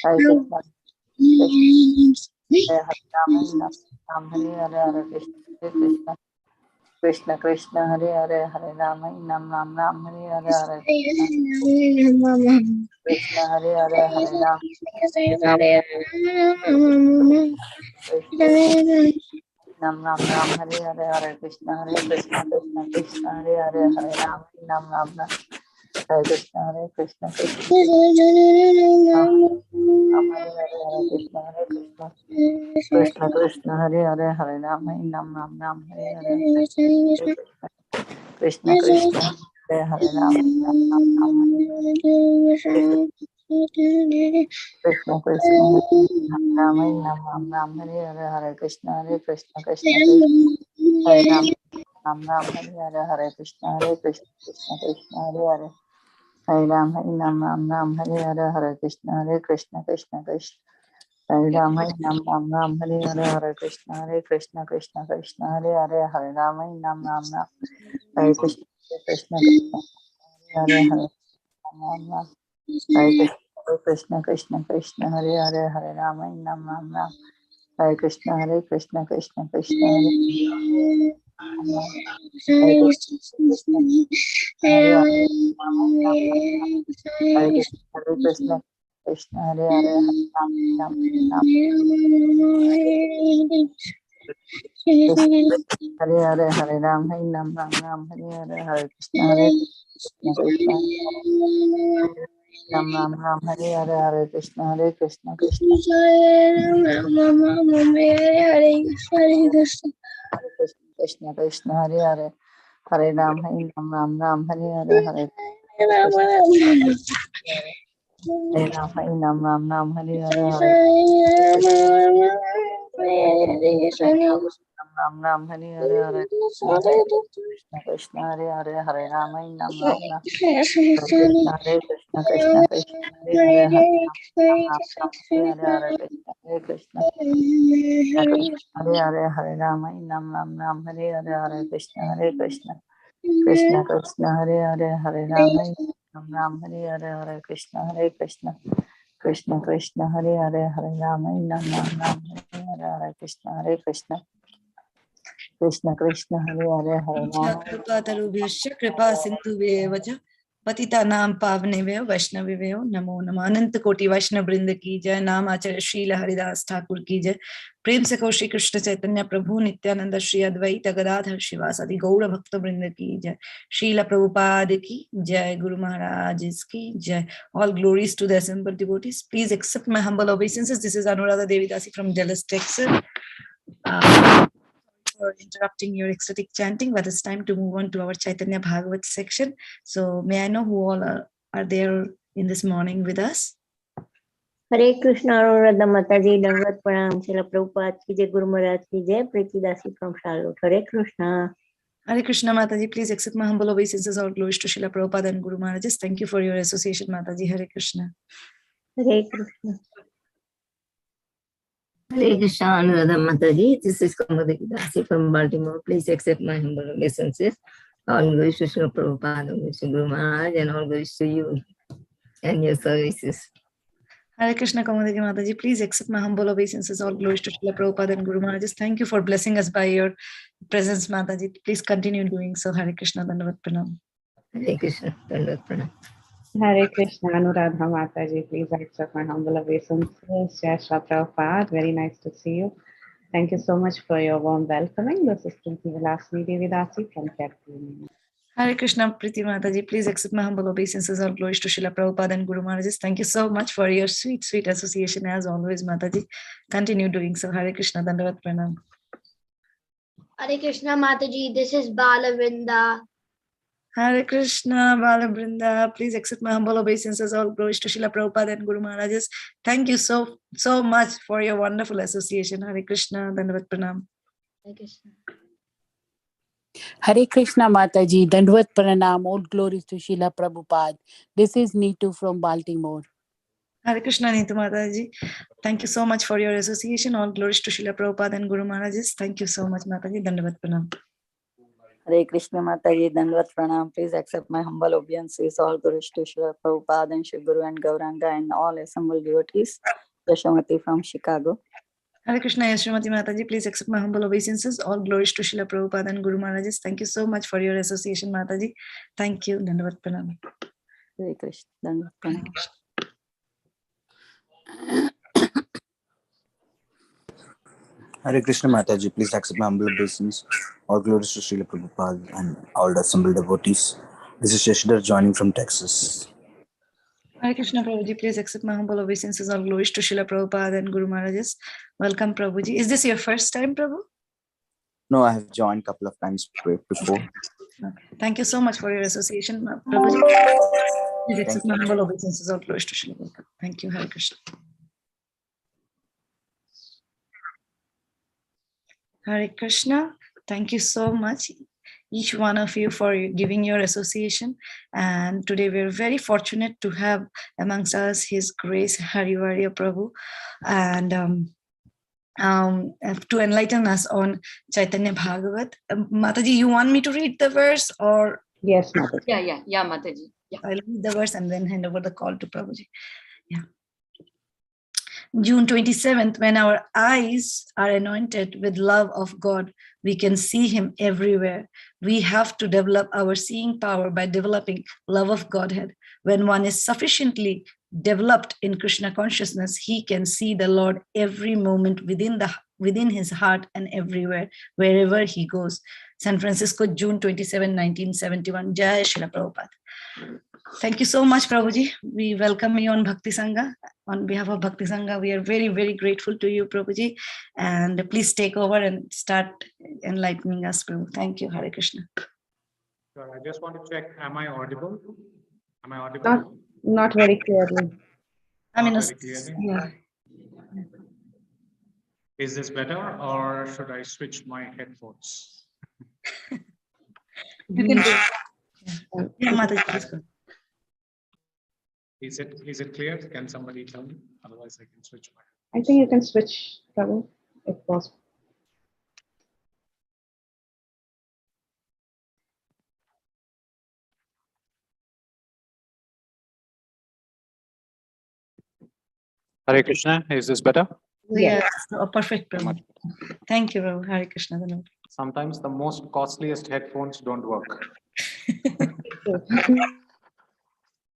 Hare Krishna, Krishna Hare Ram, Ram Hare Hare, Hare Krishna, Krishna Krishna Hare Hare, Hare Ram, Ram Ram Hare Hare, Hare Krishna Hare Hare, Hare Ram, Nam Ram Ram Hare Hare, Hare Krishna, Krishna Krishna Hare Hare, Hare Ram, Ram Ram Hare Krishna, Krishna Krishna Hare Hare, Hare Krishna, Krishna Krishna Hare Hare, Hare Ram, Ram Ram Hare Hare, Krishna Krishna Hare Hare Ram, Ram Ram Krishna Krishna Ram, Ram Ram Hare Hare, Hare Krishna Krishna Hare Ram, Ram Ram Hare Hare, Hare Krishna Krishna Hare Hare, Hare Ram, Ram Ram Hare Hare, Hare Krishna Krishna Hare Ram, Ram Ram Hare Hare, Hare Krishna Krishna Hare Hare, Hare Ram, Ram Ram Hare Krishna Hare Hare, Ram Ram Hare Krishna Krishna Hare Hare, Hare Ram, Ram Ram Hare Krishna Krishna Hare Hare Krishna Krishna Hare Hare, Ram Hare Hare, Hare Ram, Ram Ram Hare Hare, Hare Krishna Krishna Ram Hare Hare, Hare Krishna Krishna Krishna Hare Hare, Hare Ram, Ram Hare Hare, Hare Hare Ram, Ram Hare Hare, Hare Ram Hare Hare, Hare Krishna Hare Hare, Hare Ram, Ram Krishna Krishna Hare Hare, Hare Hare Krishna Hare Hare, Hare Ram, Ram Hare Hare, Hare Krishna Krishna Hare Hare, Hare Ram, Ram Hare Hare, Hare Krishna Krishna Hare Hare, Hare Ram, Ram Hare Hare, Hare Krishna Krishna Hare Hare, Hare Ram. कृपा सिंधुभ्येव च पतितानां पावनेभ्यो वैष्णवेभ्यो नमो नमः। अनंत कोटि वैष्णव वृंद की जय। नाम आचार्य श्रील हरिदास ठाकुर की जय। प्रेम से श्री कृष्ण चैतन्य प्रभु नित्यानंद श्री अद्वैत गदाधर शिवासादि गौर भक्त वृंद की जय। श्रील प्रभुपाद की जय। गुरु महाराज की जय। All glories to the assembled devotees. Please accept my humble obeisances. This is Anuradha Devi Dasi from Dallas, Texas. For interrupting your ecstatic chanting, but it's time to move on to our Caitanya Bhagavat section. So may I know who all are there in this morning with us? Hare Krishna, Anuradha Mataji, Dandavat Pranam, Srila Prabhupada ki jai, Guru Maharaj ki jai, Preeti Dasi from Charlotte. Hare Krishna. Hare Krishna, Mataji. Please accept my humble obeisances. All glories to Srila Prabhupada and Guru Maharaj. Thank you for your association, Mataji. Hare Krishna. Hare Krishna. Hare Krishna, Anuradha Mataji. This is Khanda from Baltimore. Please accept my humble obeisances. All glories to Srila Prabhupada, Guru Maharaj, and all glories to you and your services. Hare Krishna, Kamadagi Mataji. Please accept my humble obeisances. All glories to Srila Prabhupada and Guru Maharaj. Thank you for blessing us by your presence, Mataji. Please continue doing so. Hare Krishna, Dandavat Pranam. Hare Krishna, Dandavat Pranam. Hare Krishna, Anuradha Mataji. Please accept my humble obeisances. Jai Shri Prabhupada. Very nice to see you. Thank you so much for your warm welcoming. This is Preeti Devi Dasi from Caitanya. Hare Krishna, Preeti Mataji. Please accept my humble obeisances. All glories to Srila Prabhupada and Guru Maharaj. Thank you so much for your sweet, sweet association as always, Mataji. Continue doing so. Hare Krishna, Dandavat Pranam. Hare Krishna, Mataji. This is Balavrinda. Hare Krishna, Balabrinda. Please accept my humble obeisances. All glories to Srila Prabhupada and Guru Maharaj. Thank you so much for your wonderful association. Hare Krishna, Dandavat Pranam. Hare Krishna. Hare Krishna, Mataji. Dandvat Pranam. All glories to Srila Prabhupada. This is Neetu from Baltimore. Hare Krishna, Neetu Mataji. Thank you so much for your association. All glories to Srila Prabhupada and Guru Maharaj. Thank you so much, Mataji. Dandavat Pranam. Hare Krishna Mataji, Dandvat Pranam. Please accept my humble obeisances. All Gurus to Srila Prabhupada and Shri Guru and Gauranga and all assembled devotees. Yashamati from Chicago. Hare Krishna, Yashwamati Mataji, please accept my humble obeisances. All glories to Srila Prabhupada and Guru Maharajas. Thank you so much for your association, Mataji. Thank you. Dandavat Pranam. Hare Krishna, Dandvat Pranam. Hare Krishna Mataji, please accept my humble obeisance. All glories to Srila Prabhupada and all the assembled devotees. This is Shashidhar joining from Texas. Hare Krishna, Prabhuji, please accept my humble obeisances. All glories to Srila Prabhupada and Guru Maharajas. Welcome, Prabhuji. Is this your first time, Prabhu? No, I have joined a couple of times before. Okay. Thank you so much for your association, Prabhuji. Please accept my humble obeisances. All glories to Srila Prabhupada. Thank you, Hare Krishna. Hare Krishna. Thank you so much, each one of you, for giving your association. And today we're very fortunate to have amongst us His Grace Varya Prabhu, and to enlighten us on Chaitanya Bhagavat. Mataji, you want me to read the verse, or? Yes, Mataji. Yeah, Mataji. Yeah. I'll read the verse and then hand over the call to Prabhuji. Yeah. June 27th, when our eyes are anointed with love of God, we can see Him everywhere. We have to develop our seeing power by developing love of Godhead. When one is sufficiently developed in Krishna consciousness, he can see the Lord every moment within his heart and everywhere, wherever he goes. San Francisco, June 27, 1971. Jai Srila Prabhupada. Thank you so much, Prabhuji. We welcome you on Bhakti Sangha. On behalf of Bhakti Sangha, we are very, very grateful to you, Prabhuji. And please take over and start enlightening us, Prabhu. Thank you, Hare Krishna. Sure, I just want to check, am I audible? Am I audible? Not very clearly. Very clearly? Yeah. Is this better, or should I switch my headphones? You can do it. Yeah, Mataji. Is it clear? Can somebody tell me? Otherwise, I can switch my. I think you can switch, Prabhu, if possible. Hare Krishna, is this better? Yes, perfect, Prabhu. Thank you, Prabhu. Hare Krishna. Sometimes the most costliest headphones don't work.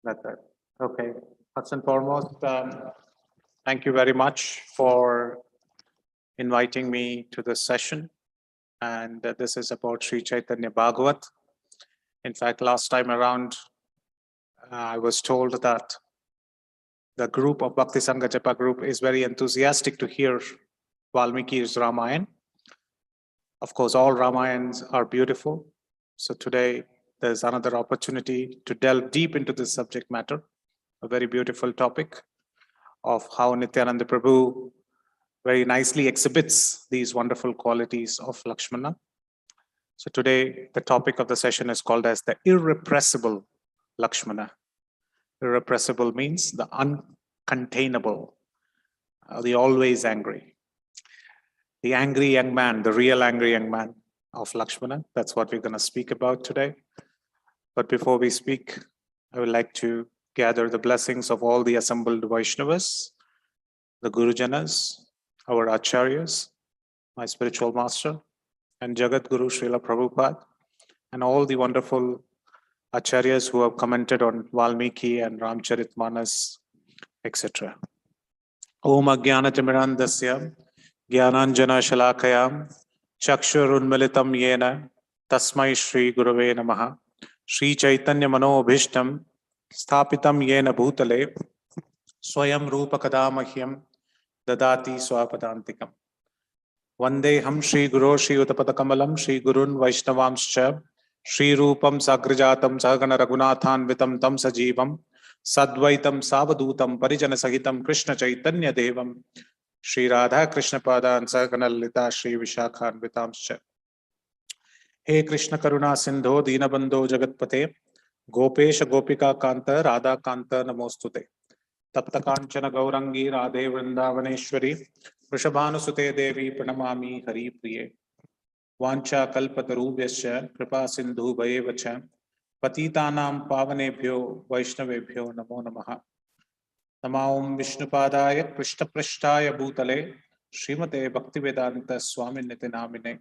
That's right. Okay. First and foremost, thank you very much for inviting me to this session. And this is about Sri Chaitanya Bhagavat. In fact, last time around, I was told that the group of Bhakti Sangha Japa group is very enthusiastic to hear Valmiki's Ramayana. Of course, all Ramayans are beautiful. So today, there's another opportunity to delve deep into this subject matter, a very beautiful topic of how Nityananda Prabhu very nicely exhibits these wonderful qualities of Lakshmana. So today, the topic of the session is called as the irrepressible Lakshmana. Irrepressible means the uncontainable, the always angry. The angry young man, the real angry young man of Lakshmana. That's what we're going to speak about today. But before we speak, I would like to gather the blessings of all the assembled Vaishnavas, the Gurujanas, our Acharyas, my spiritual master, and Jagat Guru Srila Prabhupada, and all the wonderful Acharyas who have commented on Valmiki and Ramcharitmanas, etc. Om Ajnanatimirandasya Jnananjana Shalakayam Chakshurunmilitam Yena Tasmai Shri Gurave Namaha Shri Chaitanya Manobhishtam Sthapitam Yena Bhutale Swayam Rupa Kadamahyam Dadati Swapadantikam Vandeham Shri Guru Shri Utapatakamalam Shri Gurun Vaishnavamscha Shri Rupam Sagrajatam Sahagana Raghunathan Vitam Tam Sajivam Sadvaitam Savadutam Parijana Sahitam Krishna Chaitanya Devam Shri Radha Krishna Padan Sahagana Lalita Shri Vishakhan Vitamscha He Krishna Karuna Sindho Dinabandho Jagatpate Gopesha Gopika Kanta Radha Kanta Namostute Tapta Kanchana Gaurangi Radhe Vrindavaneshwari Vrishabhanusute Devi Pranamami Hari Priye Vancha kalpatarubhyascha kripa sindhu bhayevacha patitanam pavanebhyo vaishnavebhyo namo namaha. Namaum Vishnupadaya Krishna Prishtaya Bhutale Srimate Bhaktivedanta Swami Nitinamine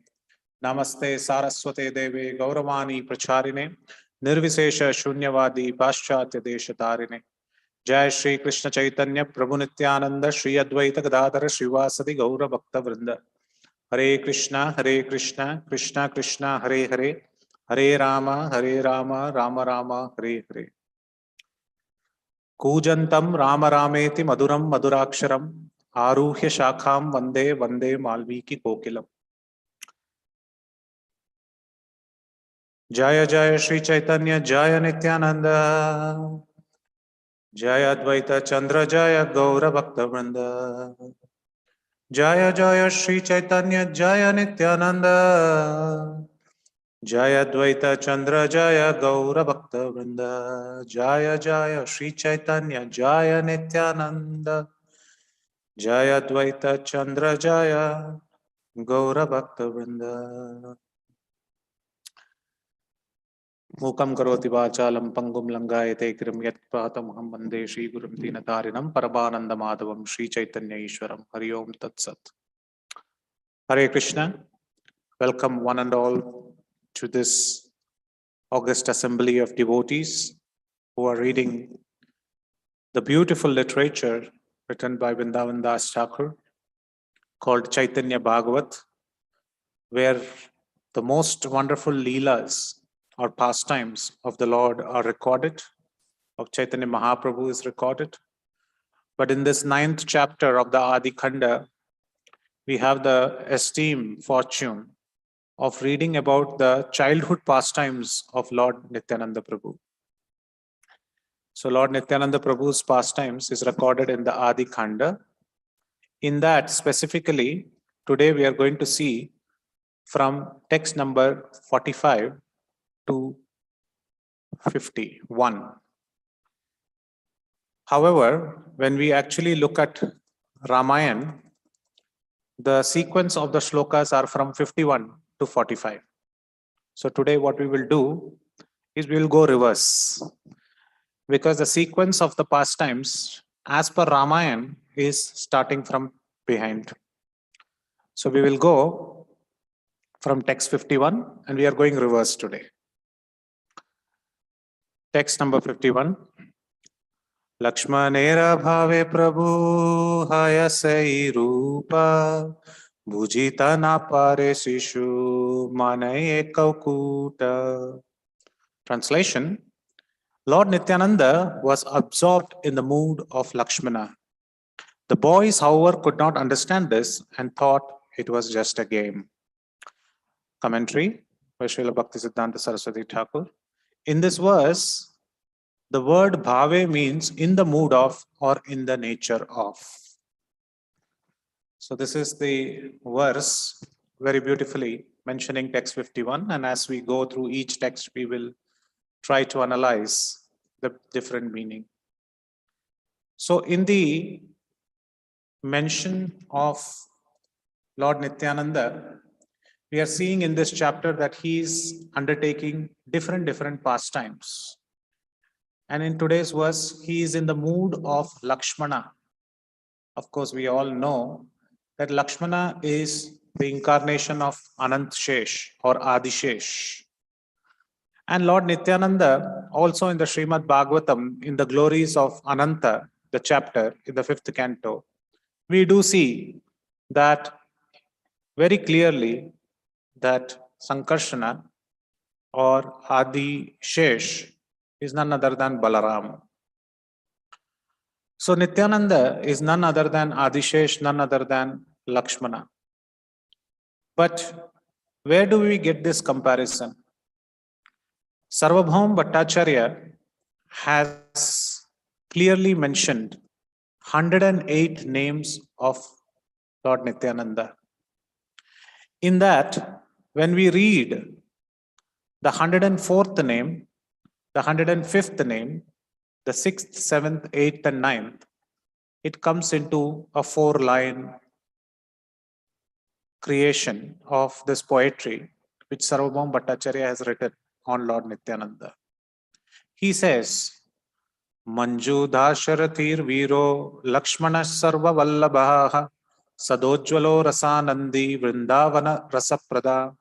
Namaste Saraswate Deve Gauravani Pracharine Nirvisesha Shunyavadi Paschatya Deshatarine Jai Shri Krishna Chaitanya Prabhu Nityananda Shri Advaita Gadadhara Srivasadi Gaura Bhakta Vrinda Hare Krishna Krishna Krishna Hare Hare Hare Rama Rama Rama Hare Hare Kujantam Rama Rameti Maduram Maduraksharam Aruhya Shakham Vande Vande Malviki Kokilam. Jaya Jaya Shri Chaitanya Jaya Nityananda Jaya Advaita Chandra Jaya Gaura Bhakta Vrinda Jaya Jaya Shri Chaitanya Jaya Nityananda Jaya Advaita Chandra Jaya Gaura Bhakta Vrinda Jaya Jaya Shri Chaitanya Jaya Nityananda Jaya Dvaita Chandra Jaya Gaura Bhakta Vrinda Mukam Karoti Vachalam Pangum Langayate Kirim Yat Pratamaham Vande Shri Gurum Dinatarinam Parabananda Madhavam Shri Chaitanya Ishwaram Hari Om Tat Sat. Hare Krishna. Welcome one and all to this august assembly of devotees who are reading the beautiful literature written by Vrindavan Das Thakur called Chaitanya Bhagavat, where the most wonderful leelas or pastimes of the Lord are recorded, of Chaitanya Mahaprabhu is recorded. But in this 9th chapter of the Adi Khanda, we have the esteemed fortune of reading about the childhood pastimes of Lord Nityananda Prabhu. So Lord Nityananda Prabhu's pastimes is recorded in the Adi Khanda. In that specifically, today we are going to see from text number 45 to 51. However, when we actually look at Ramayana, the sequence of the shlokas are from 51 to 45. So today what we will do is we will go reverse, because the sequence of the pastimes as per Ramayana is starting from behind. So we will go from text 51 and we are going reverse today. Text number 51. Lakshmanera bhave prabhu hayasai rupa bhujita na pare sishu manaye kaukuta. Translation: Lord Nityananda was absorbed in the mood of Lakshmana. The boys, however, could not understand this and thought it was just a game. Commentary by Srila Bhaktisiddhanta Saraswati Thakur. In this verse, the word bhave means in the mood of or in the nature of. So this is the verse very beautifully mentioning text 51, and as we go through each text, we will try to analyze the different meaning. So in the mention of Lord Nityananda, we are seeing in this chapter that he is undertaking different pastimes. And in today's verse, he is in the mood of Lakshmana. Of course, we all know that Lakshmana is the incarnation of Anant Shesh or Adishesh. And Lord Nityananda, also in the Srimad Bhagavatam, in the glories of Ananta, the chapter in the 5th canto, we do see that very clearly that Sankarshana or Adi Shesh is none other than Balaram. So Nityananda is none other than Adishesh, none other than Lakshmana. But where do we get this comparison? Sarvabhaum Bhattacharya has clearly mentioned 108 names of Lord Nityananda. In that, when we read the 104th name, the 105th name, the 6th, 7th, 8th, and 9th, it comes into a 4-line creation of this poetry which Sarvabhauma Bhattacharya has written on Lord Nityananda. He says, Manju Dasharathir Viro Lakshmana Sarva Vallabhaha Sadojvalo Rasanandi Vrindavana Rasaprada.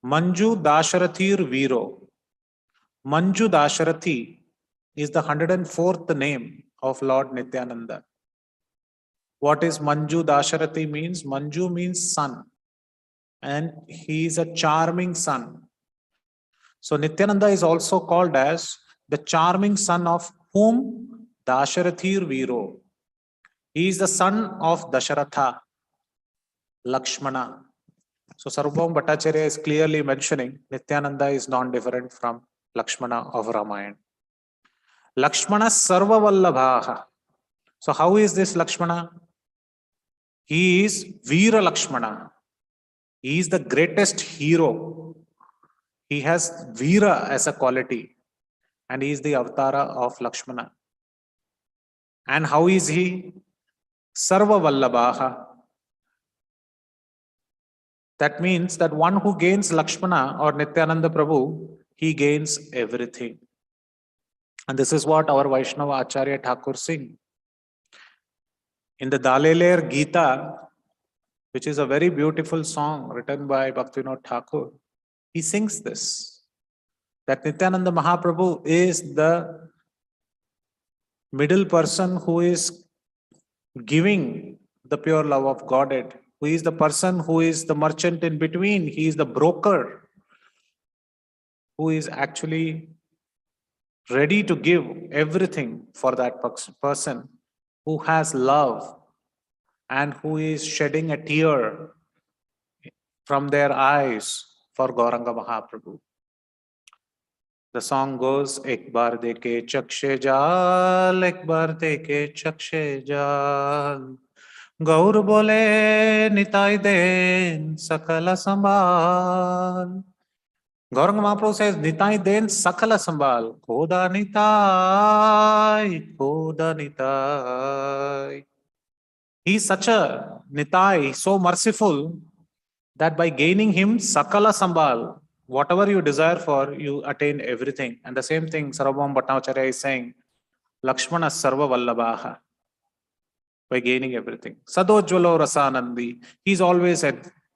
Manju Dasharathir Viro. Manju Dasharathi is the 104th name of Lord Nityananda. What is Manju Dasharathi means? Manju means son, and he is a charming son. So Nityananda is also called as the charming son of whom? Dasharathir Viro. He is the son of Dasharatha, Lakshmana. So Sarvabhauma Bhattacharya is clearly mentioning Nityananda is non-different from Lakshmana of Ramayana. Lakshmana Sarva Vallabhaha. So how is this Lakshmana? He is Veera Lakshmana. He is the greatest hero. He has Veera as a quality, and he is the avatara of Lakshmana. And how is he? Sarva Vallabhaha. That means that one who gains Lakshmana or Nityananda Prabhu, he gains everything. And this is what our Vaishnava Acharya Thakur sing. In the Dalelair Gita, which is a very beautiful song written by Bhaktivinoda Thakur, he sings this, that Nityananda Mahaprabhu is the middle person who is giving the pure love of Godhead, who is the person who is the merchant in between. He is the broker who is actually ready to give everything for that person who has love and who is shedding a tear from their eyes for Gauranga Mahaprabhu. The song goes, Ek bar deke chakshe jal, ek bar deke chakshe jal. Gaur bole nitai den sakala sambal. Gauranga Mahaprabhu says, Nitai den sakala sambal. Koda nitai, koda nitai. He is such a nitai, so merciful, that by gaining him, sakala sambal, whatever you desire for, you attain everything. And the same thing Sarvabhauma Bhattacharya is saying, Lakshmana Sarva Vallabhaha, by gaining everything. Sadojvalo Rasanandi, he is always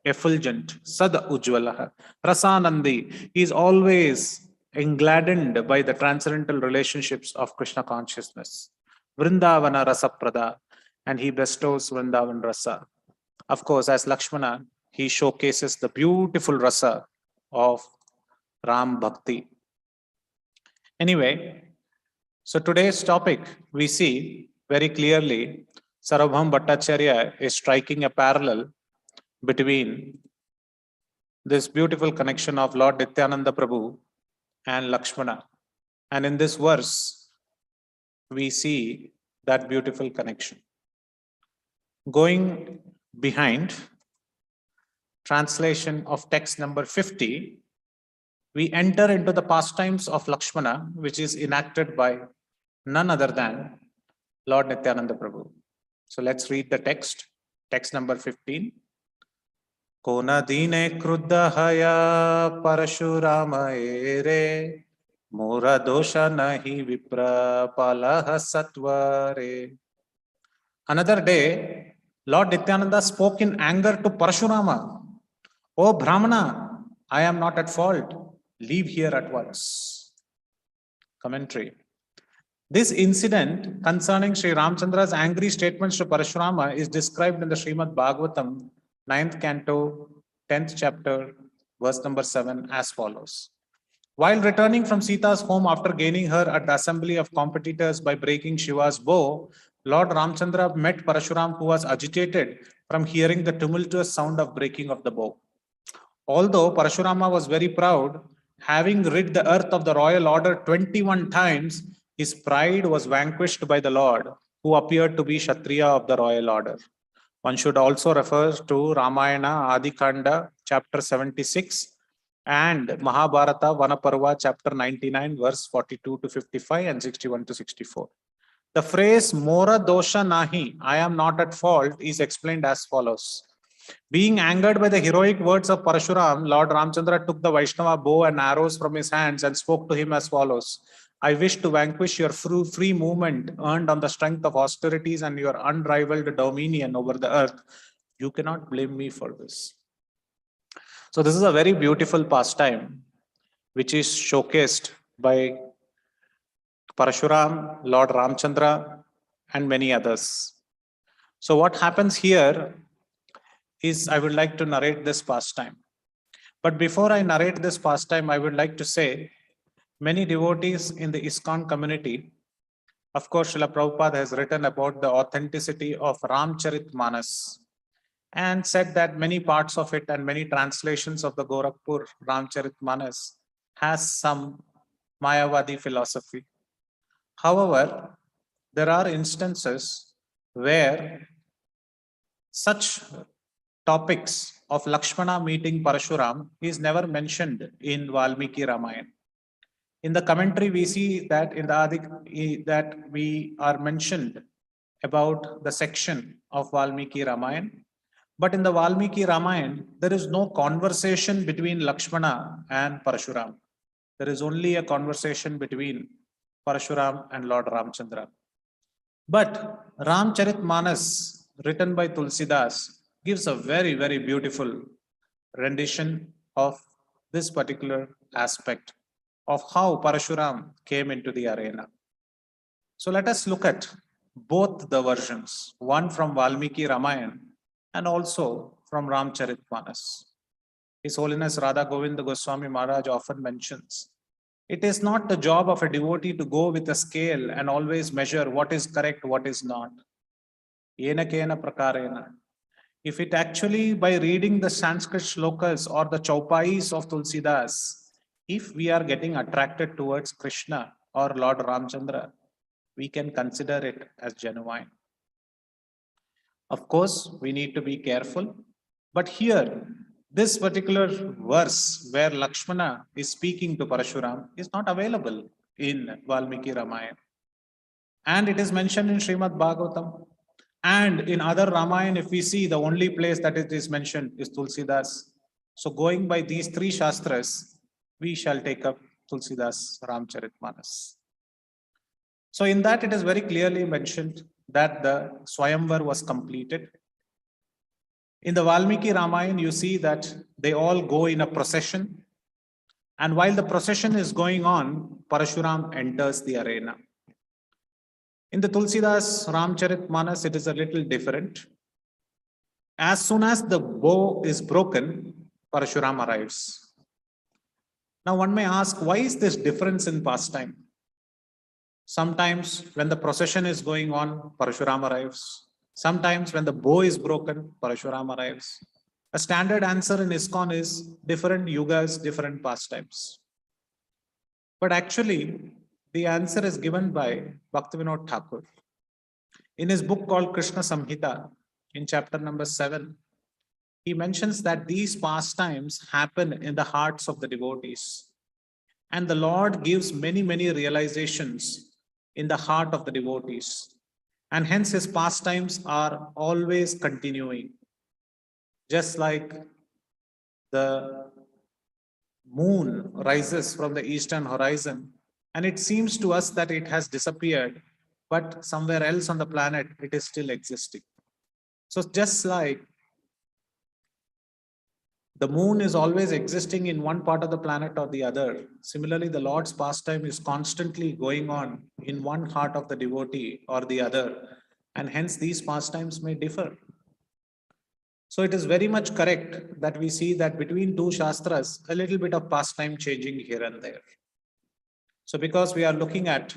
effulgent. Sad Ujvalaha. Rasanandi, he is always engladdened by the transcendental relationships of Krishna consciousness. Vrindavana Rasaprada, and he bestows Vrindavan Rasa. Of course, as Lakshmana, he showcases the beautiful rasa of Ram Bhakti. Anyway, so today's topic, we see very clearly Sarvabhauma Bhattacharya is striking a parallel between this beautiful connection of Lord Nityananda Prabhu and Lakshmana. And in this verse, we see that beautiful connection. Going behind translation of text number 50, we enter into the pastimes of Lakshmana, which is enacted by none other than Lord Nityananda Prabhu. So let's read the text number 15. Kona dine kruddhaya parashurama ere mora dosha nahi vipra palaha satvare. Another day, Lord Nityananda spoke in anger to Parashurama. O Brahmana, I am not at fault. Leave here at once. Commentary. This incident concerning Sri Ramchandra's angry statements to Parashurama is described in the Srimad Bhagavatam, 9th canto, 10th chapter, verse number 7 as follows. While returning from Sita's home after gaining her at the assembly of competitors by breaking Shiva's bow, Lord Ramchandra met Parashuram, who was agitated from hearing the tumultuous sound of breaking of the bow. Although Parashurama was very proud, having rid the earth of the royal order 21 times, his pride was vanquished by the Lord, who appeared to be Kshatriya of the royal order. One should also refer to Ramayana Adi Khanda, chapter 76, and Mahabharata Vanaparva, chapter 99, verse 42 to 55 and 61 to 64. The phrase Mora Dosha Nahi, I am not at fault, is explained as follows. Being angered by the heroic words of Parashuram, Lord Ramchandra took the Vaishnava bow and arrows from his hands and spoke to him as follows. I wish to vanquish your free movement earned on the strength of austerities and your unrivaled dominion over the earth. You cannot blame me for this. So this is a very beautiful pastime which is showcased by Parashuram, Lord Ramchandra, and many others. So what happens here is I would like to narrate this pastime. But before I narrate this pastime, I would like to say many devotees in the ISKCON community, of course, Srila Prabhupada has written about the authenticity of Ramcharitmanas and said that many parts of it and many translations of the Gorakhpur Ramcharitmanas has some Mayavadi philosophy. However, there are instances where such topics of Lakshmana meeting Parashuram is never mentioned in Valmiki Ramayana. In the commentary, we see that in the Adi, that we are mentioned about the section of Valmiki Ramayana. But in the Valmiki Ramayana, there is no conversation between Lakshmana and Parashuram. There is only a conversation between Parashuram and Lord Ramchandra. But Ramcharitmanas, written by Tulsidas, gives a very, very beautiful rendition of this particular aspect of how Parashuram came into the arena. So let us look at both the versions, one from Valmiki Ramayana and also from Ramcharitmanas. His Holiness Radha Govinda Goswami Maharaj often mentions, it is not the job of a devotee to go with a scale and always measure what is correct, what is not. Yena kena prakarena. If it actually, by reading the Sanskrit shlokas or the chaupais of Tulsidas, if we are getting attracted towards Krishna or Lord Ramchandra, we can consider it as genuine. Of course, we need to be careful. But here, this particular verse where Lakshmana is speaking to Parashuram is not available in Valmiki Ramayana. And it is mentioned in Srimad Bhagavatam. And in other Ramayana, if we see, the only place that it is mentioned is Tulsidas. So going by these three Shastras, we shall take up Tulsidas Ramcharitmanas. So in that, it is very clearly mentioned that the Swayamvar was completed. In the Valmiki Ramayana, you see that they all go in a procession. And while the procession is going on, Parashuram enters the arena. In the Tulsidas Ramcharitmanas, it is a little different. As soon as the bow is broken, Parashuram arrives. Now one may ask, why is this difference in pastime? Sometimes when the procession is going on, Parashuram arrives. Sometimes when the bow is broken, Parashuram arrives. A standard answer in ISKCON is different yugas, different pastimes. But actually, the answer is given by Bhaktivinoda Thakur. In his book called Krishna Samhita, in chapter number 7, he mentions that these pastimes happen in the hearts of the devotees. And the Lord gives many, many realizations in the heart of the devotees. And hence his pastimes are always continuing. Just like the moon rises from the eastern horizon, and it seems to us that it has disappeared, but somewhere else on the planet, it is still existing. So just like the moon is always existing in one part of the planet or the other, similarly, the Lord's pastime is constantly going on in one heart of the devotee or the other, and hence these pastimes may differ. So it is very much correct that we see that between two Shastras, a little bit of pastime changing here and there. So because we are looking at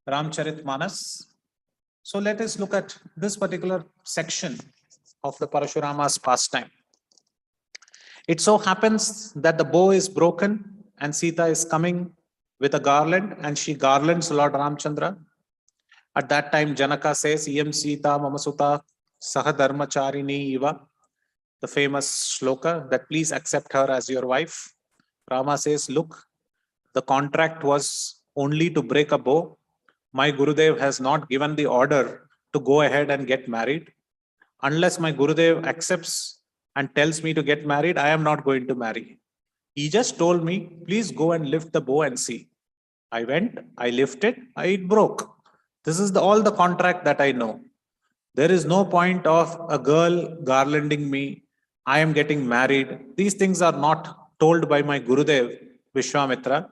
Ramcharitmanas, so let us look at this particular section of the Parashurama's pastime. It so happens that the bow is broken and Sita is coming with a garland and she garlands Lord Ramchandra. At that time, Janaka says, Iyam Sita Mamasuta Sahadharmacharini Iva, the famous shloka that please accept her as your wife. Rama says, look, the contract was only to break a bow. My Gurudev has not given the order to go ahead and get married. Unless my Gurudev accepts and tells me to get married, I am not going to marry. He just told me, please go and lift the bow and see. I went, I lifted, it broke. This is all the contract that I know. There is no point of a girl garlanding me. I am getting married. These things are not told by my Gurudev, Vishwamitra.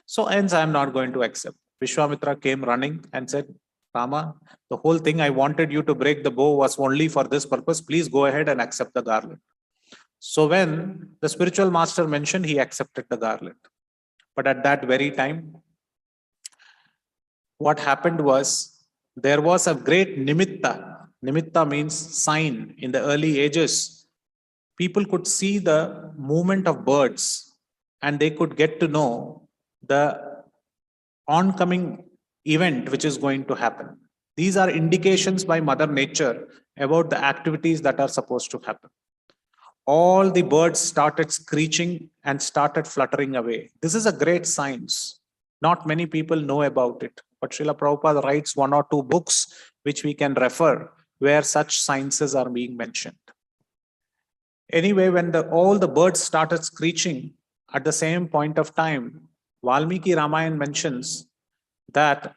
So hence I am not going to accept. Vishwamitra came running and said, Rama, the whole thing I wanted you to break the bow was only for this purpose. Please go ahead and accept the garland. So when the spiritual master mentioned, he accepted the garland. But at that very time, what happened was, there was a great nimitta. Nimitta means sign. In the early ages, people could see the movement of birds and they could get to know the oncoming event which is going to happen. These are indications by Mother Nature about the activities that are supposed to happen. All the birds started screeching and started fluttering away. This is a great science. Not many people know about it, but Srila Prabhupada writes 1 or 2 books which we can refer where such sciences are being mentioned. Anyway, when all the birds started screeching, at the same point of time, Valmiki Ramayana mentions that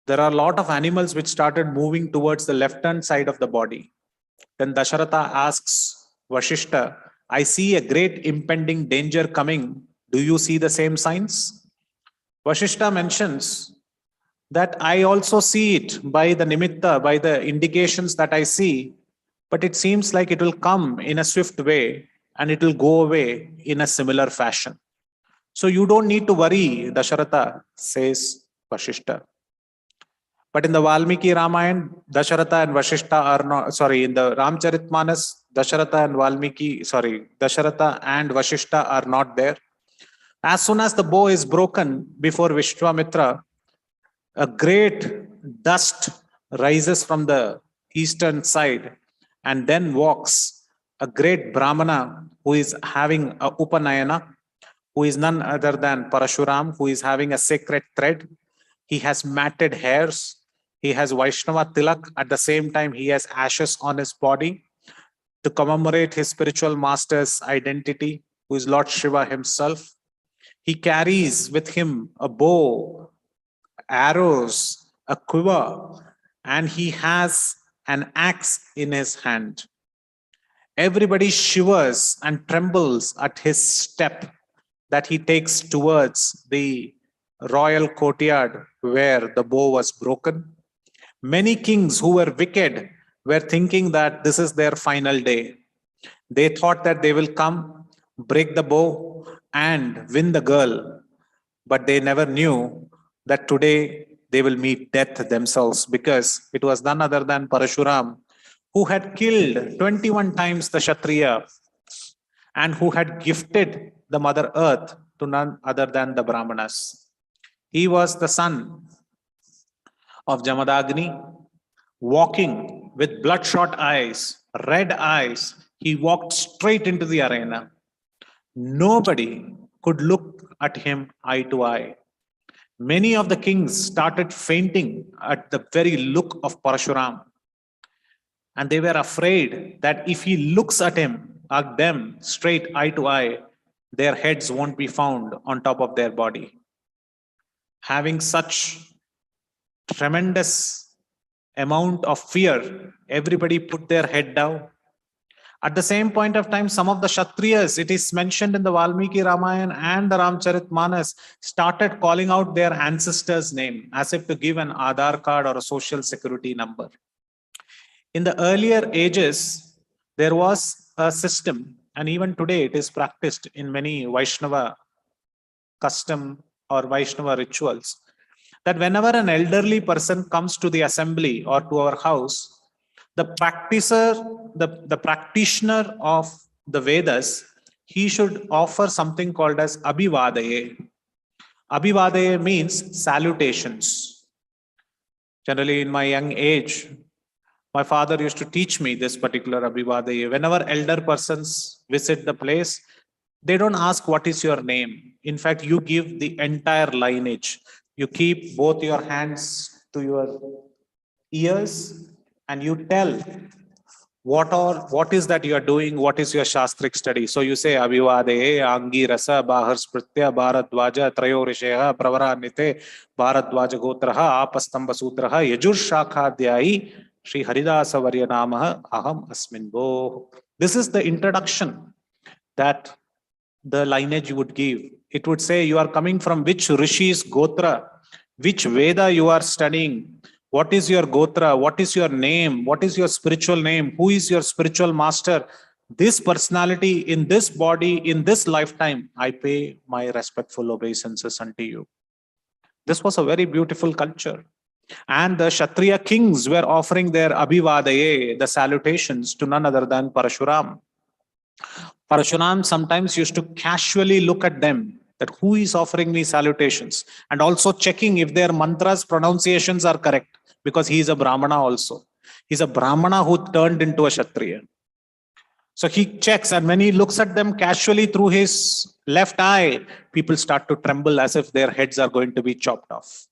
there are a lot of animals which started moving towards the left-hand side of the body. Then Dasharatha asks Vashishta, I see a great impending danger coming. Do you see the same signs? Vashishta mentions that I also see it by the nimitta, by the indications that I see, but it seems like it will come in a swift way and it will go away in a similar fashion. So you don't need to worry, Dasharatha, says Vashishta. But in the Valmiki Ramayana, Dasharatha and Vashishta are not, in the Ramcharitmanas, Dasharatha and Vashishta are not there. As soon as the bow is broken before Vishwamitra, a great dust rises from the eastern side and then walks a great Brahmana who is having a Upanayana, who is none other than Parashuram, who is having a sacred thread. He has matted hairs. He has Vaishnava tilak. At the same time, he has ashes on his body to commemorate his spiritual master's identity, who is Lord Shiva himself. He carries with him a bow, arrows, a quiver, and he has an axe in his hand. Everybody shivers and trembles at his step that he takes towards the royal courtyard where the bow was broken. Many kings who were wicked were thinking that this is their final day. They thought that they will come, break the bow, and win the girl. But they never knew that today they will meet death themselves, because it was none other than Parashuram who had killed 21 times the Kshatriya and who had gifted the Mother Earth to none other than the Brahmanas. He was the son of Jamadagni, walking with bloodshot eyes, red eyes. He walked straight into the arena. Nobody could look at him eye to eye. Many of the kings started fainting at the very look of Parashuram. And they were afraid that if he looks at them straight eye to eye, their heads won't be found on top of their body. Having such tremendous amount of fear, everybody put their head down. At the same point of time, some of the Kshatriyas, it is mentioned in the Valmiki Ramayana and the Ramcharitmanas, started calling out their ancestors' name as if to give an Aadhaar card or a social security number. In the earlier ages, there was a system, and even today it is practiced in many Vaishnava custom or Vaishnava rituals, that whenever an elderly person comes to the assembly or to our house, the practitioner of the Vedas, he should offer something called as Abhivadaye. Abhivadaye means salutations. Generally, in my young age, my father used to teach me this particular Abhivadaye. Whenever elder persons visit the place, they don't ask what is your name. In fact, you give the entire lineage. You keep both your hands to your ears and you tell what is that you are doing? What is your shastric study? So you say Abhivade, Angi Rasa, Bahar Spritya, Bharadwaja, Trayorisheha, Pravaranite, Bharadwaja Gotraha, Apastamba Sutraha, Yajur Shakhadhyai, Sri Haridasa Varya Namaha, Aham Asmin Bo. This is the introduction that the lineage would give. It would say you are coming from which Rishi's Gotra, which Veda you are studying. What is your Gotra? What is your name? What is your spiritual name? Who is your spiritual master? This personality in this body, in this lifetime, I pay my respectful obeisances unto you. This was a very beautiful culture. And the Kshatriya kings were offering their Abhivadaye, the salutations, to none other than Parashuram. Parashuram sometimes used to casually look at them, that who is offering me salutations, and also checking if their mantras pronunciations are correct, because he is a Brahmana also. He's a Brahmana who turned into a Kshatriya. So he checks, and when he looks at them casually through his left eye, people start to tremble as if their heads are going to be chopped off.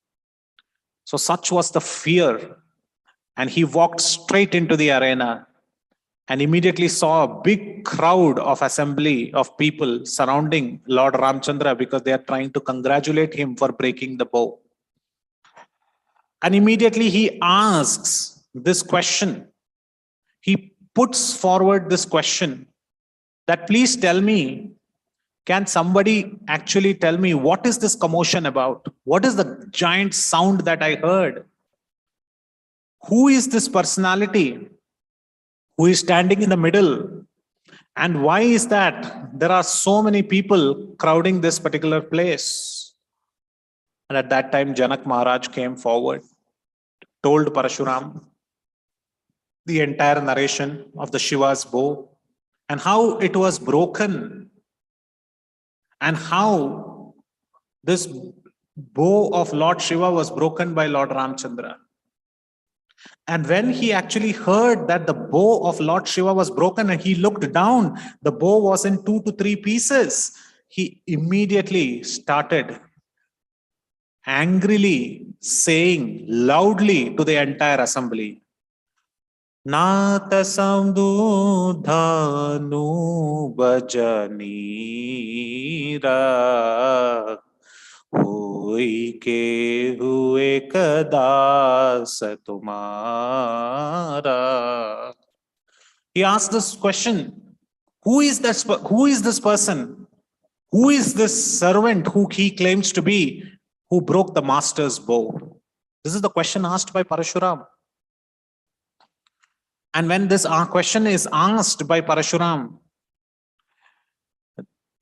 So such was the fear. And he walked straight into the arena and immediately saw a big crowd of assembly of people surrounding Lord Ramchandra because they are trying to congratulate him for breaking the bow. And immediately he asks this question. He puts forward this question that, please tell me, can somebody actually tell me what is this commotion about? What is the giant sound that I heard? Who is this personality who is standing in the middle? And why is that there are so many people crowding this particular place? And at that time, Janak Maharaj came forward, told Parashuram the entire narration of the Shiva's bow and how it was broken and how this bow of Lord Shiva was broken by Lord Ramchandra. And when he actually heard that the bow of Lord Shiva was broken and he looked down, the bow was in 2 to 3 pieces. He immediately started angrily saying loudly to the entire assembly, Nata samdu dhanu bhajanira Hoi ke hue kadas tumara. He asked this question, who is this person? Who is this servant who he claims to be, who broke the master's bow? This is the question asked by Parashuram. And when this question is asked by Parashuram,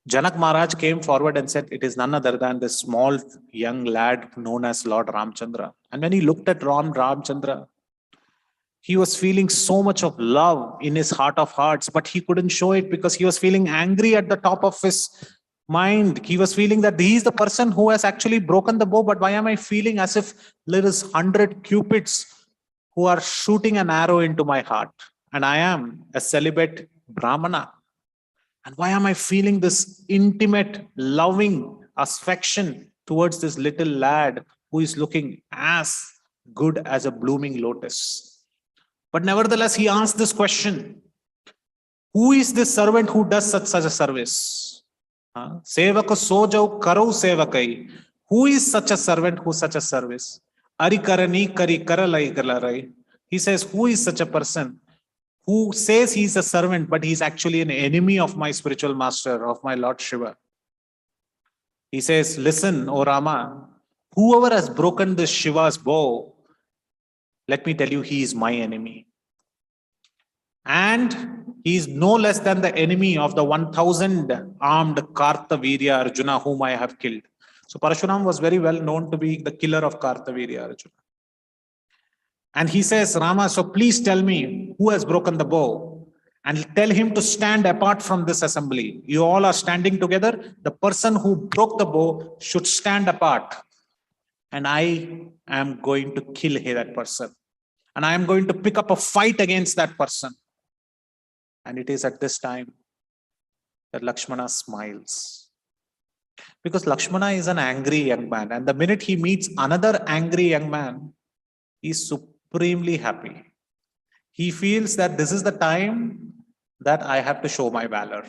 Janak Maharaj came forward and said, it is none other than this small young lad known as Lord Ramchandra. And when he looked at Ramchandra, he was feeling so much of love in his heart of hearts, but he couldn't show it because he was feeling angry at the top of his mind. He was feeling that he is the person who has actually broken the bow, but why am I feeling as if there is 100 cupids who are shooting an arrow into my heart? And I am a celibate Brahmana. And why am I feeling this intimate, loving affection towards this little lad who is looking as good as a blooming lotus? But nevertheless, he asked this question, who is this servant who does such a service? Sevaka sojau karo sevakai. Who is such a servant who such a service? Arikarani kari karalai galarai. He says, who is such a person who says he's a servant, but he's actually an enemy of my spiritual master, of my Lord Shiva? He says, listen, O Rama, whoever has broken this Shiva's bow, let me tell you, he is my enemy. And he is no less than the enemy of the 1,000 armed Kartavirya Arjuna whom I have killed. So Parashuram was very well known to be the killer of Kartavirya Arjuna. And he says, Rama, so please tell me who has broken the bow, and tell him to stand apart from this assembly. You all are standing together. The person who broke the bow should stand apart. And I am going to kill that person. And I am going to pick up a fight against that person. And it is at this time that Lakshmana smiles. Because Lakshmana is an angry young man. And the minute he meets another angry young man, he is supremely happy. He feels that this is the time that I have to show my valor.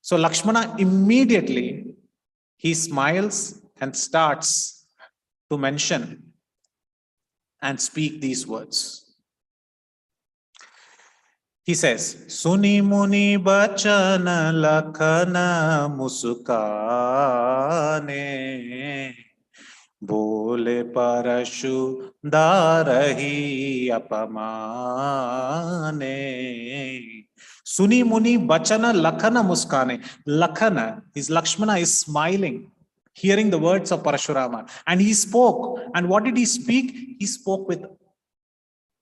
So Lakshmana immediately, he smiles and starts to mention and speak these words. He says, Suni muni bachana lakhana musukane Bole parashu darahi apamane. Suni muni bachana lakhana muskane. Lakhana, his Lakshmana is smiling, hearing the words of Parashurama. And he spoke. And what did he speak? He spoke with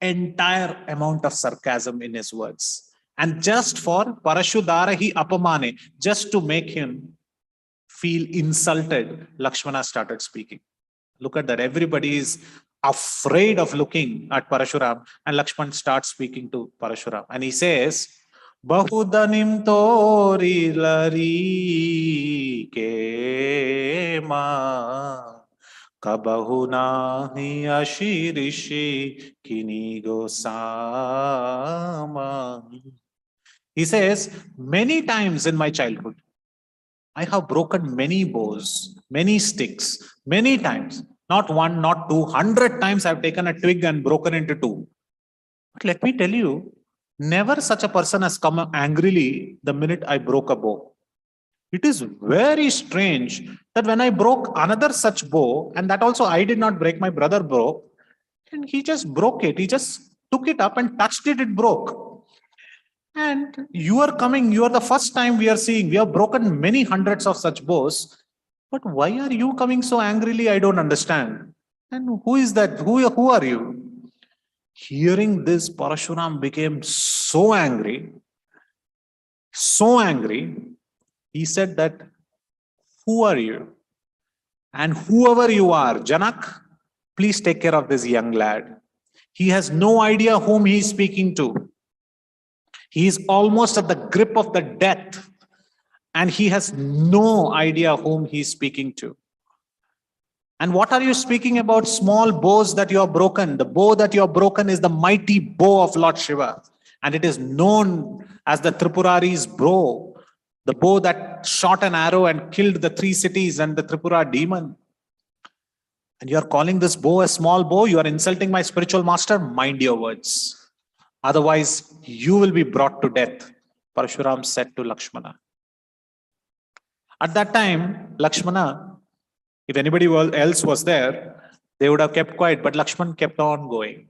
entire amount of sarcasm in his words. And just for parashu darahi apamane, just to make him feel insulted, Lakshmana started speaking. Look at that. Everybody is afraid of looking at Parashuram, and Lakshman starts speaking to Parashuram. And he says, Bahudanim tori lari ke ma kabahuna hi ashirishi kini gosama. He says, many times in my childhood, I have broken many bows, many sticks, many times. Not one, not 200 times I've taken a twig and broken into two. But let me tell you, never such a person has come angrily the minute I broke a bow. It is very strange that when I broke another such bow, and that also I did not break, my brother broke, and he just broke it. He just took it up and touched it, it broke. And you are coming, you are the first time we are seeing, we have broken many hundreds of such bows. But why are you coming so angrily? I don't understand. And who is that? Who are you? Hearing this, Parashuram became so angry. He said that, who are you? And whoever you are, Janak, please take care of this young lad. He has no idea whom he is speaking to. He is almost at the grip of the death, and he has no idea whom he is speaking to. And what are you speaking about? Small bows that you have broken. The bow that you have broken is the mighty bow of Lord Shiva, and it is known as the Tripurari's bow, the bow that shot an arrow and killed the 3 cities and the Tripura demon. And you are calling this bow a small bow? You are insulting my spiritual master? Mind your words. Otherwise, you will be brought to death, Parashuram said to Lakshmana. At that time, Lakshmana, if anybody else was there, they would have kept quiet, but Lakshman kept on going.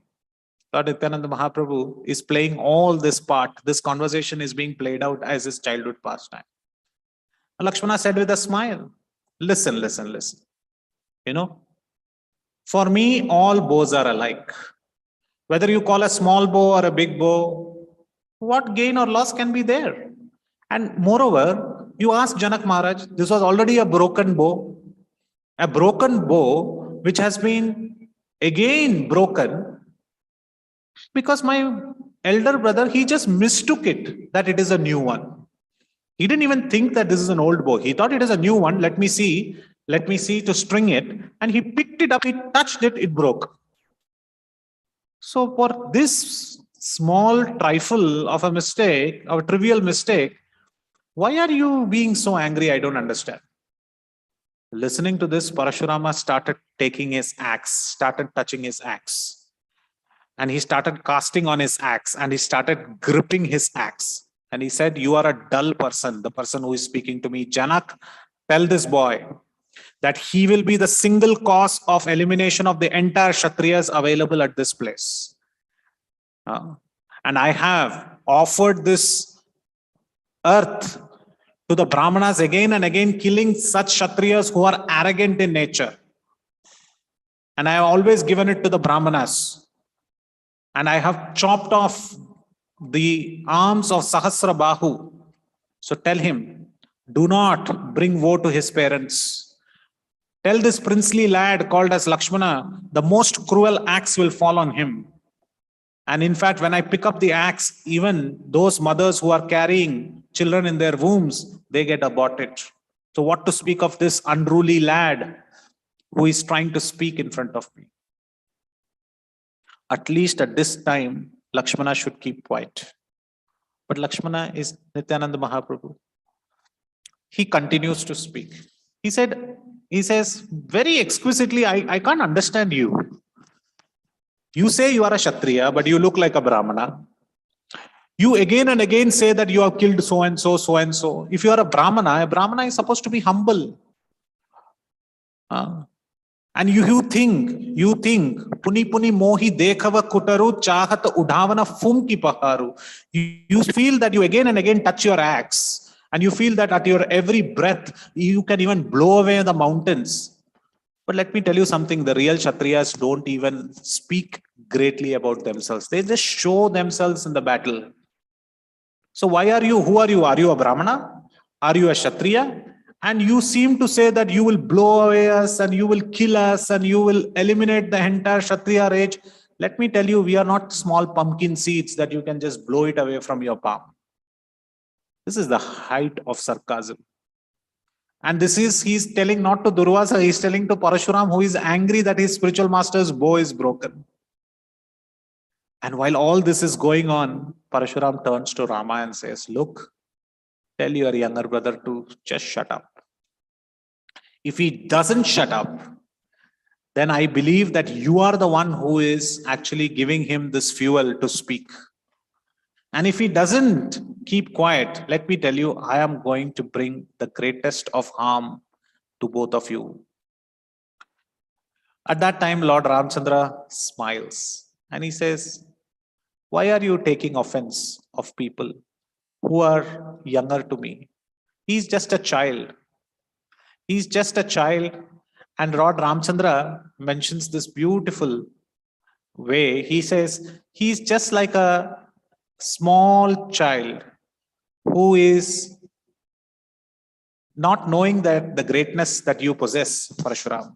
Lord Nityananda Mahaprabhu is playing all this part. This conversation is being played out as his childhood pastime. And Lakshmana said with a smile, listen. You know, for me, all bows are alike. Whether you call a small bow or a big bow, what gain or loss can be there? And moreover, you ask Janak Maharaj, this was already a broken bow which has been again broken because my elder brother, he just mistook it that it is a new one. He didn't even think that this is an old bow. He thought it is a new one. Let me see to string it. And he picked it up, he touched it, it broke. So for this small trifle of a mistake, of a trivial mistake, why are you being so angry? I don't understand. Listening to this, Parashurama started taking his axe, started touching his axe. And he started casting on his axe and he started gripping his axe. And he said, you are a dull person, the person who is speaking to me. Janak, tell this boy that he will be the single cause of elimination of the entire Kshatriyas available at this place. And I have offered this earth to the Brahmanas again and again, killing such Kshatriyas who are arrogant in nature. And I have always given it to the Brahmanas. And I have chopped off the arms of Sahasra Bahu. So tell him, do not bring woe to his parents. Tell this princely lad called as Lakshmana, the most cruel axe will fall on him. And in fact, when I pick up the axe, even those mothers who are carrying children in their wombs, they get aborted. So what to speak of this unruly lad who is trying to speak in front of me? At least at this time, Lakshmana should keep quiet. But Lakshmana is Nityananda Mahaprabhu. He continues to speak. He says very exquisitely, I can't understand you. You say you are a Kshatriya, but you look like a Brahmana. You again and again say that you have killed so and so, so and so. If you are a Brahmana is supposed to be humble. And you think, puni puni mohi dekhava kutaru chahat udhavana fumki paharu. You feel that you again and again touch your axe, and you feel that at your every breath, you can even blow away the mountains. But let me tell you something, the real Kshatriyas don't even speak greatly about themselves. They just show themselves in the battle. So why are you, who are you? Are you a Brahmana? Are you a Kshatriya? And you seem to say that you will blow away us and you will kill us and you will eliminate the entire Kshatriya race. Let me tell you, we are not small pumpkin seeds that you can just blow it away from your palm. This is the height of sarcasm. And this is, he's telling not to Durvasa, he's telling to Parashuram, who is angry that his spiritual master's bow is broken. And while all this is going on, Parashuram turns to Rama and says, look, tell your younger brother to just shut up. If he doesn't shut up, then I believe that you are the one who is actually giving him this fuel to speak. And if he doesn't keep quiet, let me tell you, I am going to bring the greatest of harm to both of you. At that time, Lord Ramchandra smiles and he says, why are you taking offense of people who are younger to me? He's just a child. He's just a child. And Lord Ramchandra mentions this beautiful way. He says, he's just like a small child who is not knowing that the greatness that you possess, Parashuram.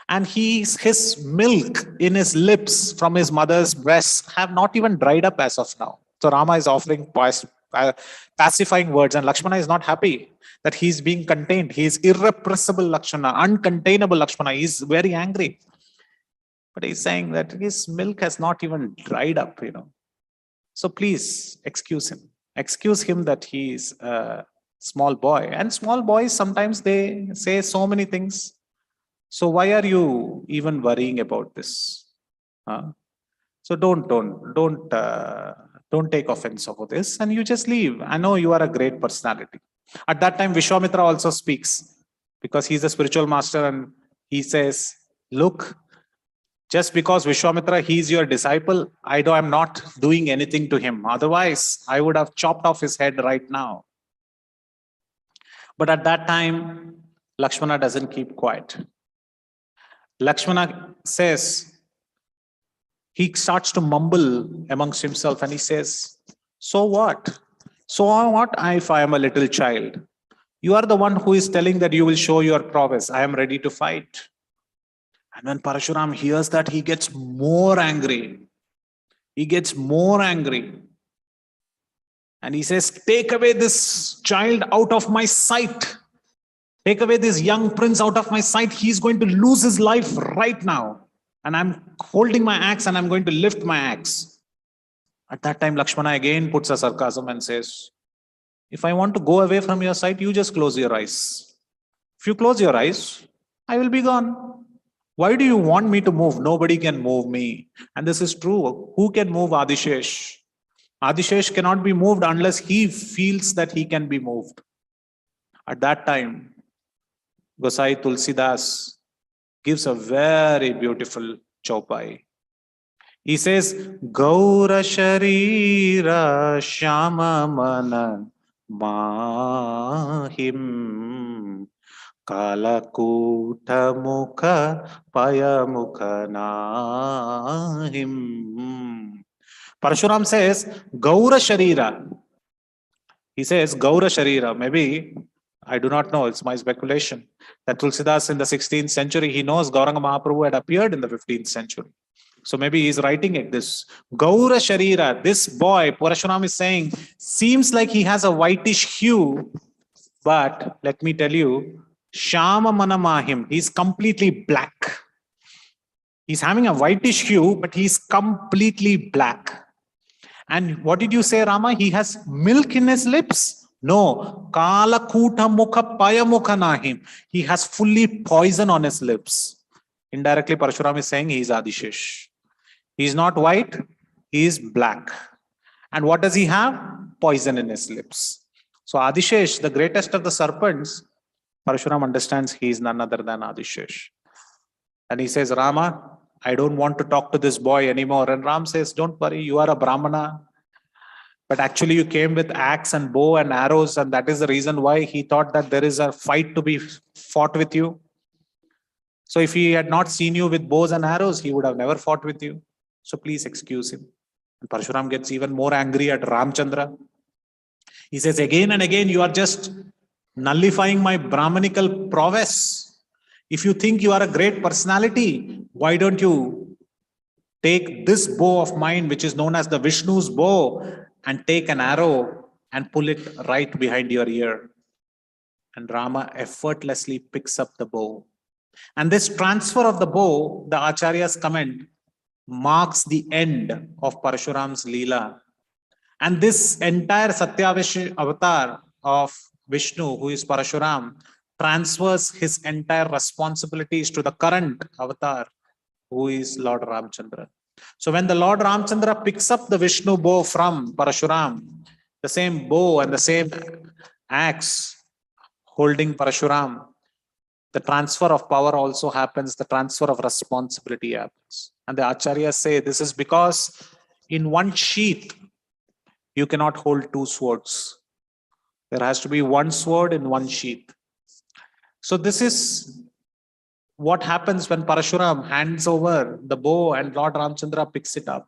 And his milk in his lips from his mother's breasts have not even dried up as of now. So Rama is offering pacifying words, and Lakshmana is not happy that he's being contained. He is irrepressible Lakshmana, uncontainable Lakshmana. He's very angry. But he's saying that his milk has not even dried up, So please excuse him. Excuse him that he is a small boy. And small boys, sometimes they say so many things. So why are you even worrying about this? So don't take offense over this, and you just leave. I know you are a great personality. At that time, Vishwamitra also speaks because he's a spiritual master, and he says, look, just because Vishwamitra, he's your disciple, I'm not doing anything to him. Otherwise, I would have chopped off his head right now. But at that time, Lakshmana doesn't keep quiet. Lakshmana says, he starts to mumble amongst himself and he says, so what? So what if I am a little child? You are the one who is telling that you will show your prowess. I am ready to fight. And when Parashuram hears that, he gets more angry. He gets more angry. And he says, take away this child out of my sight. Take away this young prince out of my sight. He's going to lose his life right now. And I'm holding my axe and I'm going to lift my axe. At that time, Lakshmana again puts a sarcasm and says, if I want to go away from your sight, you just close your eyes. If you close your eyes, I will be gone. Why do you want me to move? Nobody can move me. And this is true. Who can move Adishesh? Adishesh cannot be moved unless he feels that he can be moved. At that time, Gosai Tulsidas gives a very beautiful chaupai. He says, Gaura Sharira Shama Mana Mahim Kalakuta Mukha Paya Mukha Nahim. Parashuram says, Gaura Sharira. He says, Gaura Sharira. Maybe, I do not know, it's my speculation, that Tulsidas in the 16th century, he knows Gauranga Mahaprabhu had appeared in the 15th century. So maybe he's writing it this. Gaura Sharira, this boy, Parashuram is saying, seems like he has a whitish hue, but let me tell you, Shama Manamahim, he's completely black. He's having a whitish hue, but he's completely black. And what did you say, Rama? He has milk in his lips? No. Kala kuta mukha paya mukha nahim. He has fully poison on his lips. Indirectly, Parshuram is saying he is Adishesh. He is not white, he is black. And what does he have? Poison in his lips. So Adishesh, the greatest of the serpents, Parshuram understands he is none other than Adishesh. And he says, Rama, I don't want to talk to this boy anymore. And Ram says, don't worry, you are a Brahmana. But actually you came with axe and bow and arrows, and that is the reason why he thought that there is a fight to be fought with you. So if he had not seen you with bows and arrows, he would have never fought with you. So please excuse him. And Parshuram gets even more angry at Ramchandra. He says, again and again, you are just nullifying my Brahmanical prowess. If you think you are a great personality, why don't you take this bow of mine, which is known as the Vishnu's bow, and take an arrow and pull it right behind your ear. And Rama effortlessly picks up the bow. And this transfer of the bow, the Acharya's comment, marks the end of Parshuram's Leela. And this entire Satyavish avatar of Vishnu, who is Parashuram, transfers his entire responsibilities to the current avatar, who is Lord Ramchandra. So when the Lord Ramchandra picks up the Vishnu bow from Parashuram, the same bow and the same axe holding Parashuram, the transfer of power also happens, the transfer of responsibility happens. And the Acharyas say this is because in one sheath, you cannot hold two swords. There has to be one sword in one sheath. So this is what happens when Parashuram hands over the bow and Lord Ramchandra picks it up.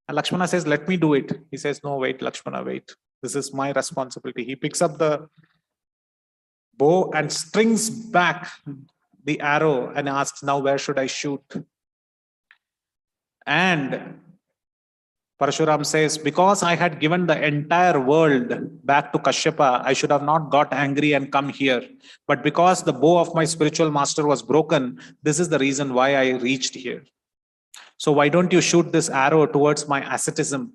And Lakshmana says, let me do it. He says, no, wait, Lakshmana, wait. This is my responsibility. He picks up the bow and strings back the arrow and asks, now where should I shoot? And Parashuram says, because I had given the entire world back to Kashyapa, I should have not got angry and come here. But because the bow of my spiritual master was broken, this is the reason why I reached here. So why don't you shoot this arrow towards my asceticism,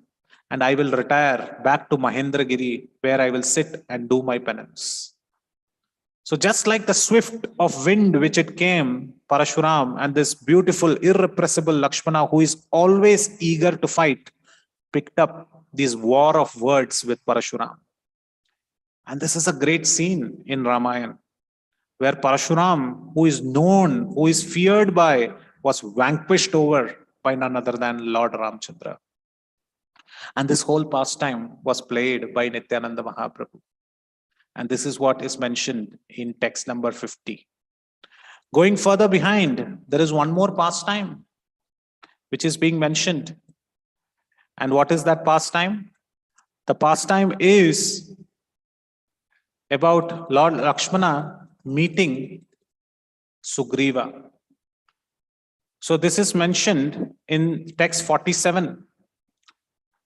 and I will retire back to Mahendragiri, where I will sit and do my penance. So just like the swift of wind which it came, Parashuram and this beautiful, irrepressible Lakshmana, who is always eager to fight, picked up this war of words with Parashuram. And this is a great scene in Ramayana, where Parashuram, who is known, who is feared by, was vanquished over by none other than Lord Ramchandra. And this whole pastime was played by Nityananda Mahaprabhu. And this is what is mentioned in text number 50. Going further behind, there is one more pastime which is being mentioned. And what is that pastime? The pastime is about Lord Lakshmana meeting Sugriva. So this is mentioned in text 47.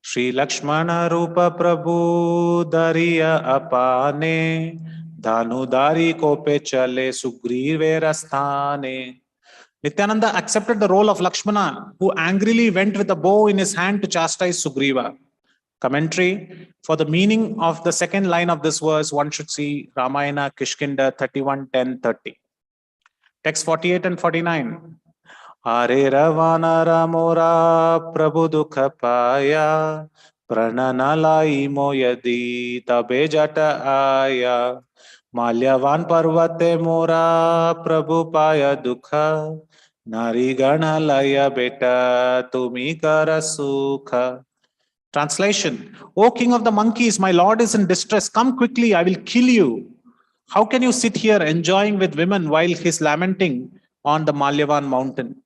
Shri Lakshmana Rupa Prabhu Dariya Apane Dhanudari Kope Chale Sugrive Rasthane. Nityananda accepted the role of Lakshmana, who angrily went with a bow in his hand to chastise Sugriva. Commentary: for the meaning of the second line of this verse, one should see Ramayana Kishkinda 31:10-30. Text 48 and 49. Hare Ravana Ramora Prabhu Dukha Paya Prananalai Moyadi Tabe Jata Aya Malyavan Parvate Mora Prabhu Paya Dukha Nari Gana Laya Beta Tumi Kara Sukha. Translation: O king of the monkeys, my lord is in distress. Come quickly, I will kill you. How can you sit here enjoying with women while he is lamenting on the Malyavan mountain?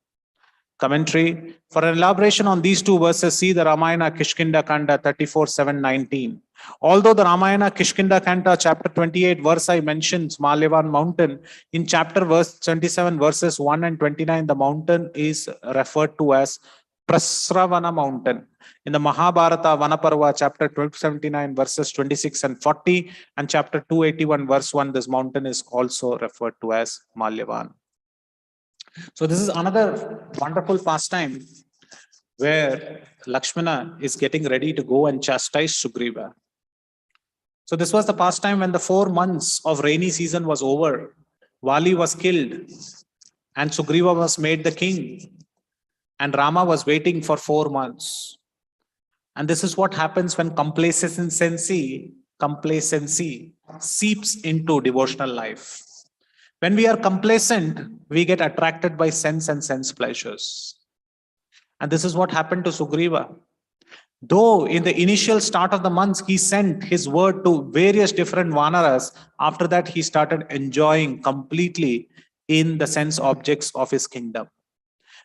Commentary: for an elaboration on these two verses, see the Ramayana Kishkinda Khanda 34:7-19. Although the Ramayana Kishkinda Khanda chapter 28 verse I mentions Malyavan mountain, in chapter verse 27 verses 1 and 29, the mountain is referred to as Prasravana mountain. In the Mahabharata Vanaparva chapter 279 verses 26 and 40 and chapter 281 verse 1, this mountain is also referred to as Malyavan. So this is another wonderful pastime where Lakshmana is getting ready to go and chastise Sugriva. So this was the pastime when the 4 months of rainy season was over. Vali was killed and Sugriva was made the king. And Rama was waiting for 4 months. And this is what happens when complacency seeps into devotional life. When we are complacent, we get attracted by sense and sense pleasures. And this is what happened to Sugriva. Though in the initial start of the months, he sent his word to various different Vanaras, after that he started enjoying completely in the sense objects of his kingdom.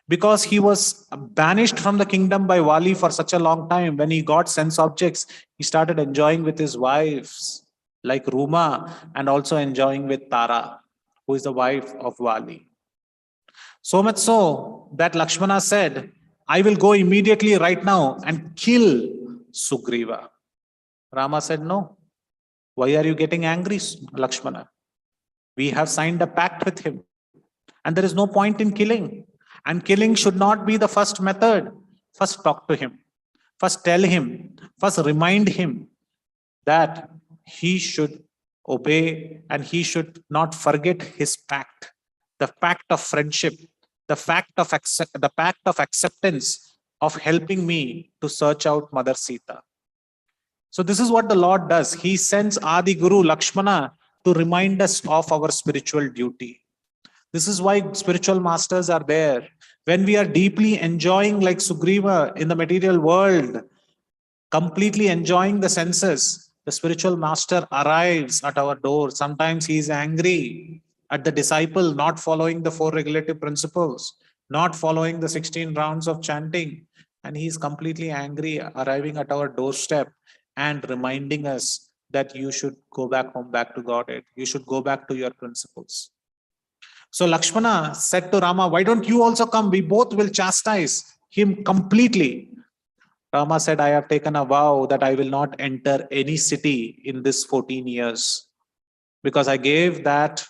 Because he was banished from the kingdom by Vali for such a long time, when he got sense objects, he started enjoying with his wives like Ruma and also enjoying with Tara, who is the wife of Vali. So much so that Lakshmana said, I will go immediately right now and kill Sugriva. Rama said, no. Why are you getting angry, Lakshmana? We have signed a pact with him and there is no point in killing. And killing should not be the first method. First talk to him. First tell him. First remind him that he should obey and he should not forget his pact. The pact of friendship. The pact of acceptance of helping me to search out Mother Sita. So this is what the Lord does. He sends Adi Guru Lakshmana to remind us of our spiritual duty. This is why spiritual masters are there. When we are deeply enjoying like Sugriva in the material world, completely enjoying the senses, the spiritual master arrives at our door. Sometimes he is angry at the disciple not following the 4 regulative principles, not following the 16 rounds of chanting. And he is completely angry, arriving at our doorstep and reminding us that you should go back home, back to Godhead. You should go back to your principles. So Lakshmana said to Rama, why don't you also come? We both will chastise him completely. Rama said, I have taken a vow that I will not enter any city in this 14 years. Because I gave that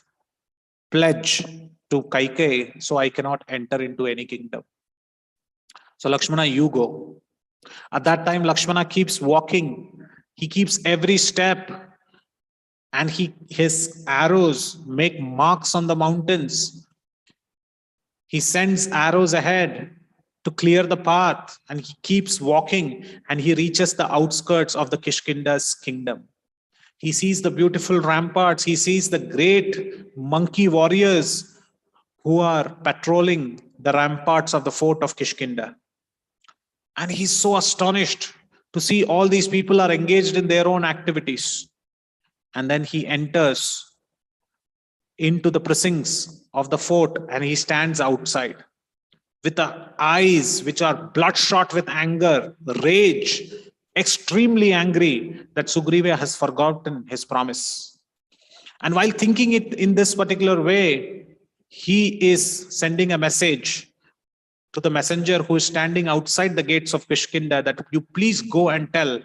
pledge to Kaikeyi, so I cannot enter into any kingdom. So Lakshmana, you go. At that time, Lakshmana keeps walking. He keeps every step. And his arrows make marks on the mountains. He sends arrows ahead to clear the path, and he keeps walking and he reaches the outskirts of the Kishkinda's kingdom. He sees the beautiful ramparts. He sees the great monkey warriors who are patrolling the ramparts of the fort of Kishkinda. And he's so astonished to see all these people are engaged in their own activities. And then he enters into the precincts of the fort and he stands outside with the eyes which are bloodshot with anger, rage, extremely angry that Sugriva has forgotten his promise. And while thinking it in this particular way, he is sending a message to the messenger who is standing outside the gates of Kishkinda that you please go and tell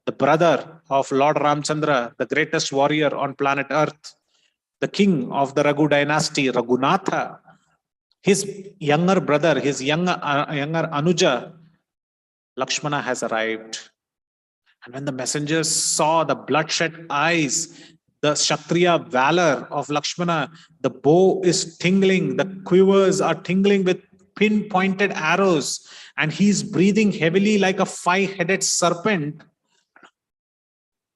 the brother of Lord Ramchandra, the greatest warrior on planet Earth, the king of the Raghu dynasty, Raghunatha, his younger brother, his younger Anuja, Lakshmana has arrived. And when the messengers saw the bloodshot eyes, the Kshatriya valor of Lakshmana, the bow is tingling, the quivers are tingling with pinpointed arrows, and he's breathing heavily like a 5-headed serpent.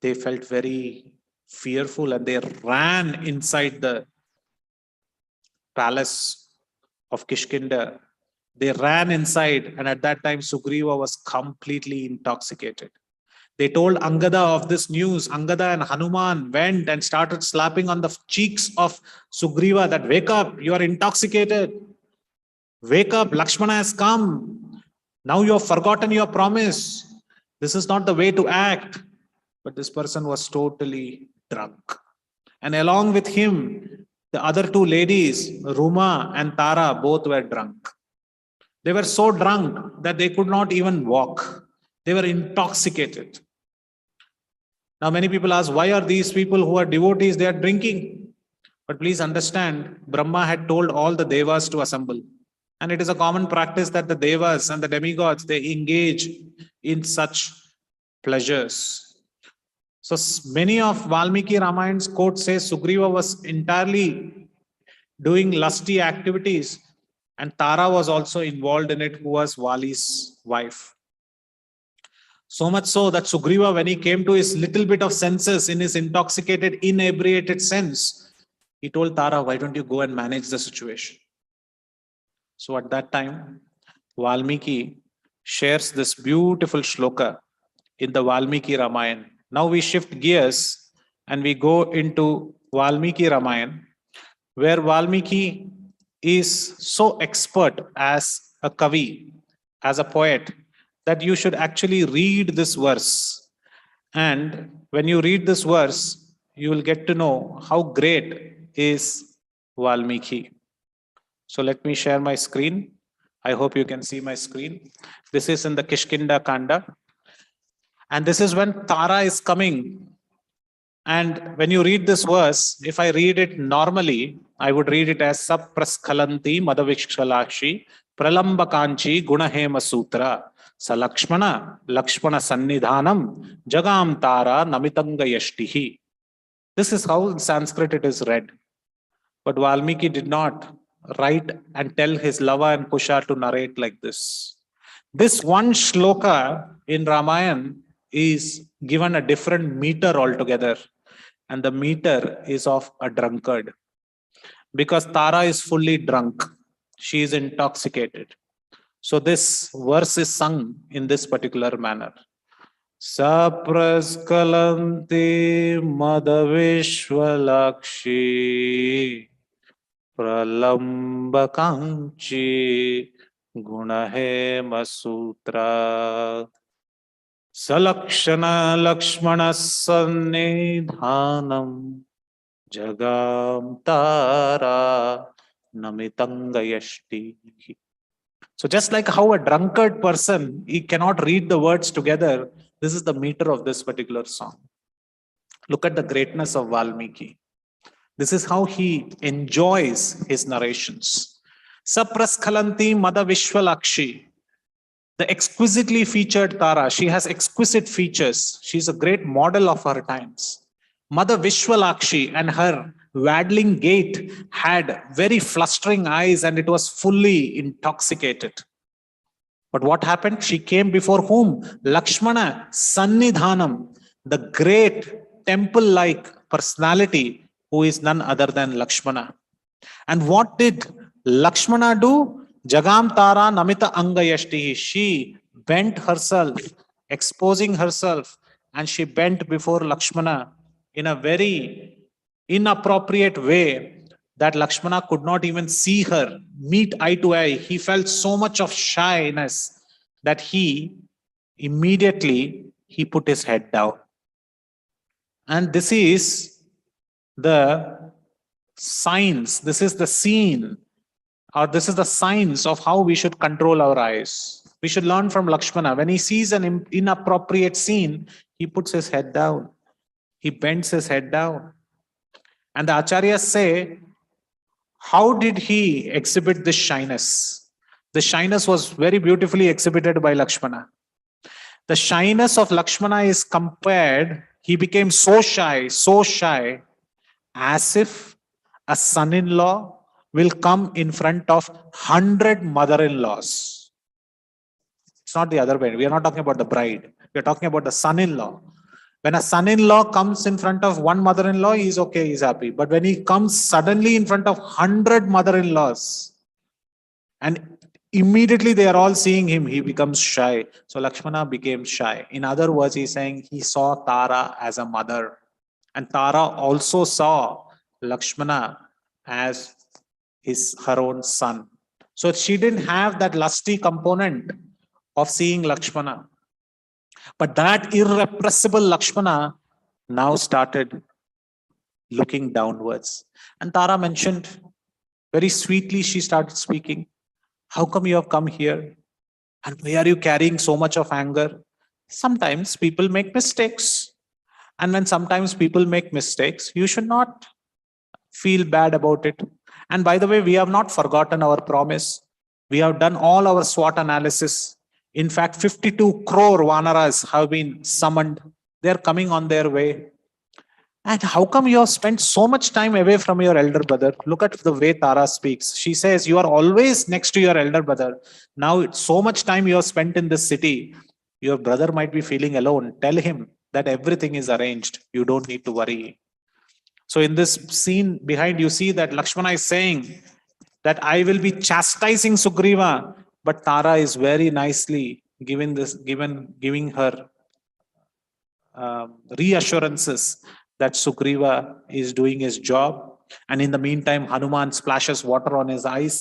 They felt very fearful and they ran inside the palace of Kishkinda. They ran inside, and at that time Sugriva was completely intoxicated. They told Angada of this news. Angada and Hanuman went and started slapping on the cheeks of Sugriva that, wake up, you are intoxicated. Wake up, Lakshmana has come. Now you have forgotten your promise. This is not the way to act. But this person was totally drunk. And along with him, the other 2 ladies, Ruma and Tara, both were drunk. They were so drunk that they could not even walk. They were intoxicated. Now many people ask, why are these people who are devotees, they are drinking? But please understand, Brahma had told all the devas to assemble. And it is a common practice that the devas and the demigods, they engage in such pleasures. So many of Valmiki Ramayan's quotes say Sugriva was entirely doing lusty activities, and Tara was also involved in it, who was Vali's wife. So much so that Sugriva, when he came to his little bit of senses, in his intoxicated, inebriated sense, he told Tara, why don't you go and manage the situation? So at that time, Valmiki shares this beautiful shloka in the Valmiki Ramayana. Now we shift gears and we go into Valmiki Ramayana, where Valmiki is so expert as a kavi, as a poet, that you should actually read this verse. And when you read this verse, you will get to know how great is Valmiki. So let me share my screen. I hope you can see my screen. This is in the Kishkinda Khanda. And this is when Tara is coming. And when you read this verse, if I read it normally, I would read it as Sapraskhalanti Madavikshalashi Pralambakanchi Gunahema Sutra Salakshmana Lakshmana Sannidhanam Jagam Tara Namitanga Yashtihi. This is how in Sanskrit it is read. But Valmiki did not write and tell his lover and Pusha to narrate like this. This one shloka in Ramayana is given a different meter altogether. And the meter is of a drunkard. Because Tara is fully drunk. She is intoxicated. So this verse is sung in this particular manner. Sapraskalanti madavishvalakshi pralambakanchi gunahema sutra Salakshana Lakshmana Sannidhanam Jagam Tara Namitanga Yashti. So just like how a drunkard person, he cannot read the words together, this is the meter of this particular song. Look at the greatness of Valmiki. This is how he enjoys his narrations. Sapraskhalanti Mada Vishwalakshi. The exquisitely featured Tara, she has exquisite features. She's a great model of her times. Mother Vishwalakshi and her waddling gait had very flustering eyes and it was fully intoxicated. But what happened? She came before whom? Lakshmana Sannidhanam, the great temple-like personality who is none other than Lakshmana. And what did Lakshmana do? Jagam Tara Namita Angayashti. She bent herself, exposing herself, and she bent before Lakshmana in a very inappropriate way that Lakshmana could not even see her, meet eye to eye. He felt so much of shyness that he immediately put his head down. And this is the signs, this is the scene, or this is the signs of how we should control our eyes. We should learn from Lakshmana. When he sees an inappropriate scene, he puts his head down. He bends his head down. And the acharyas say, how did he exhibit this shyness? The shyness was very beautifully exhibited by Lakshmana. The shyness of Lakshmana is compared, he became so shy, as if a son-in-law will come in front of 100 mother-in-laws. It's not the other way. We are not talking about the bride. We are talking about the son-in-law. When a son-in-law comes in front of one mother-in-law, he's okay, he's happy. But when he comes suddenly in front of 100 mother-in-laws, and immediately they are all seeing him, he becomes shy. So Lakshmana became shy. In other words, he's saying he saw Tara as a mother. And Tara also saw Lakshmana as her own son. So she didn't have that lusty component of seeing Lakshmana. But that irrepressible Lakshmana now started looking downwards. And Tara mentioned, very sweetly she started speaking, how come you have come here? And why are you carrying so much of anger? Sometimes people make mistakes. And when sometimes people make mistakes, you should not feel bad about it. And by the way, we have not forgotten our promise. We have done all our SWOT analysis. In fact, 52 crore Vanaras have been summoned. They're coming on their way. And how come you have spent so much time away from your elder brother? Look at the way Tara speaks. She says, you are always next to your elder brother. Now, it's so much time you have spent in this city. Your brother might be feeling alone. Tell him that everything is arranged. You don't need to worry. So in this scene behind, you see that Lakshmana is saying that I will be chastising Sugriva, but Tara is very nicely giving her reassurances that Sugriva is doing his job. And in the meantime, Hanuman splashes water on his eyes,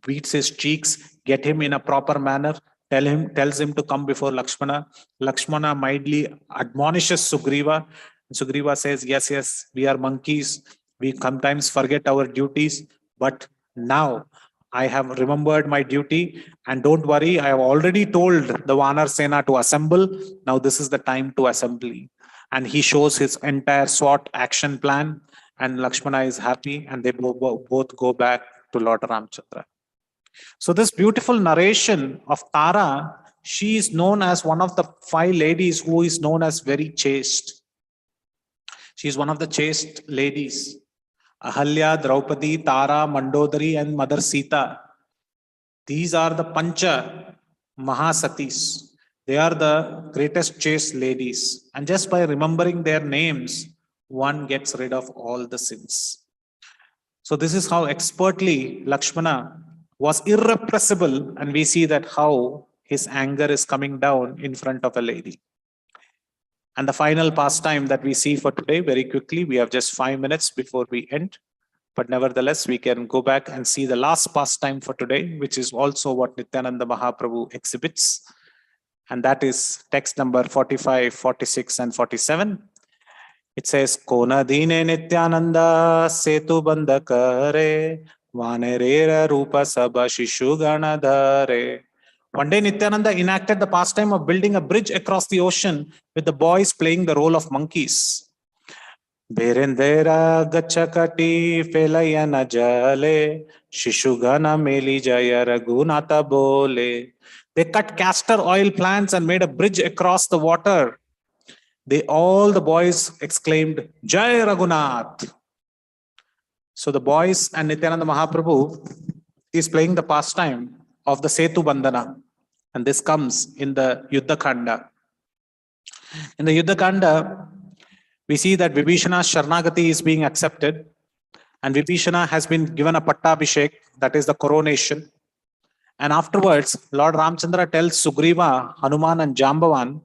beats his cheeks, get him in a proper manner, tells him to come before Lakshmana. Lakshmana mildly admonishes Sugriva. Sugriva says, yes, we are monkeys. We sometimes forget our duties, but now I have remembered my duty, and don't worry, I have already told the Vanar Sena to assemble. Now this is the time to assembly. And he shows his entire SWOT action plan, and Lakshmana is happy, and they both go back to Lord Ramchandra. So this beautiful narration of Tara, she is known as one of the 5 ladies who is known as very chaste. She is one of the chaste ladies. Ahalya, Draupadi, Tara, Mandodari, and Mother Sita. These are the Pancha Mahasatis. They are the greatest chaste ladies. And just by remembering their names, one gets rid of all the sins. So this is how expertly Lakshmana was irrepressible, and we see that how his anger is coming down in front of a lady. And the final pastime that we see for today, very quickly, we have just 5 minutes before we end. But nevertheless, we can go back and see the last pastime for today, which is also what Nityananda Mahaprabhu exhibits. And that is text number 45, 46, and 47. It says, Kona dine Nityananda setu bandha kare, vanerera rupa sabha shishu gana dhare. One day Nityananda enacted the pastime of building a bridge across the ocean with the boys playing the role of monkeys. Berendera gachakati felayana jale, shishugana meli jaya raghunatha bole. They cut castor oil plants and made a bridge across the water. All the boys exclaimed, Jai Raghunath. So the boys and Nityananda Mahaprabhu is playing the pastime of the Setu Bandhana. And this comes in the Yuddha Khanda. In the Yuddha Khanda, we see that Vibhishana's Sharanagati is being accepted. And Vibhishana has been given a Pattabhishek, that is the coronation. And afterwards, Lord Ramchandra tells Sugriva, Hanuman, and Jambavan,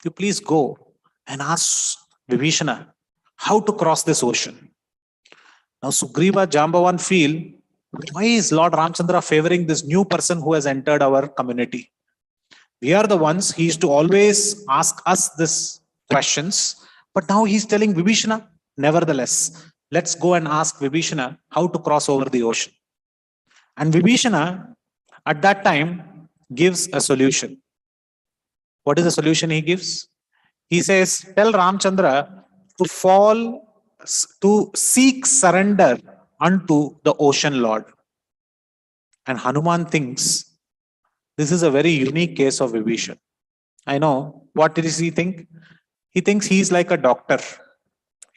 you please go and ask Vibhishana how to cross this ocean. Now Sugriva, Jambavan feel, why is Lord Ramchandra favoring this new person who has entered our community? We are the ones, he used to always ask us this questions, but now he's telling Vibhishana, nevertheless, let's go and ask Vibhishana how to cross over the ocean. And Vibhishana at that time gives a solution. What is the solution he gives? He says, tell Ramchandra to seek surrender unto the ocean lord. And Hanuman thinks, this is a very unique case of Vibhishana. I know. What does he think? He thinks he's like a doctor.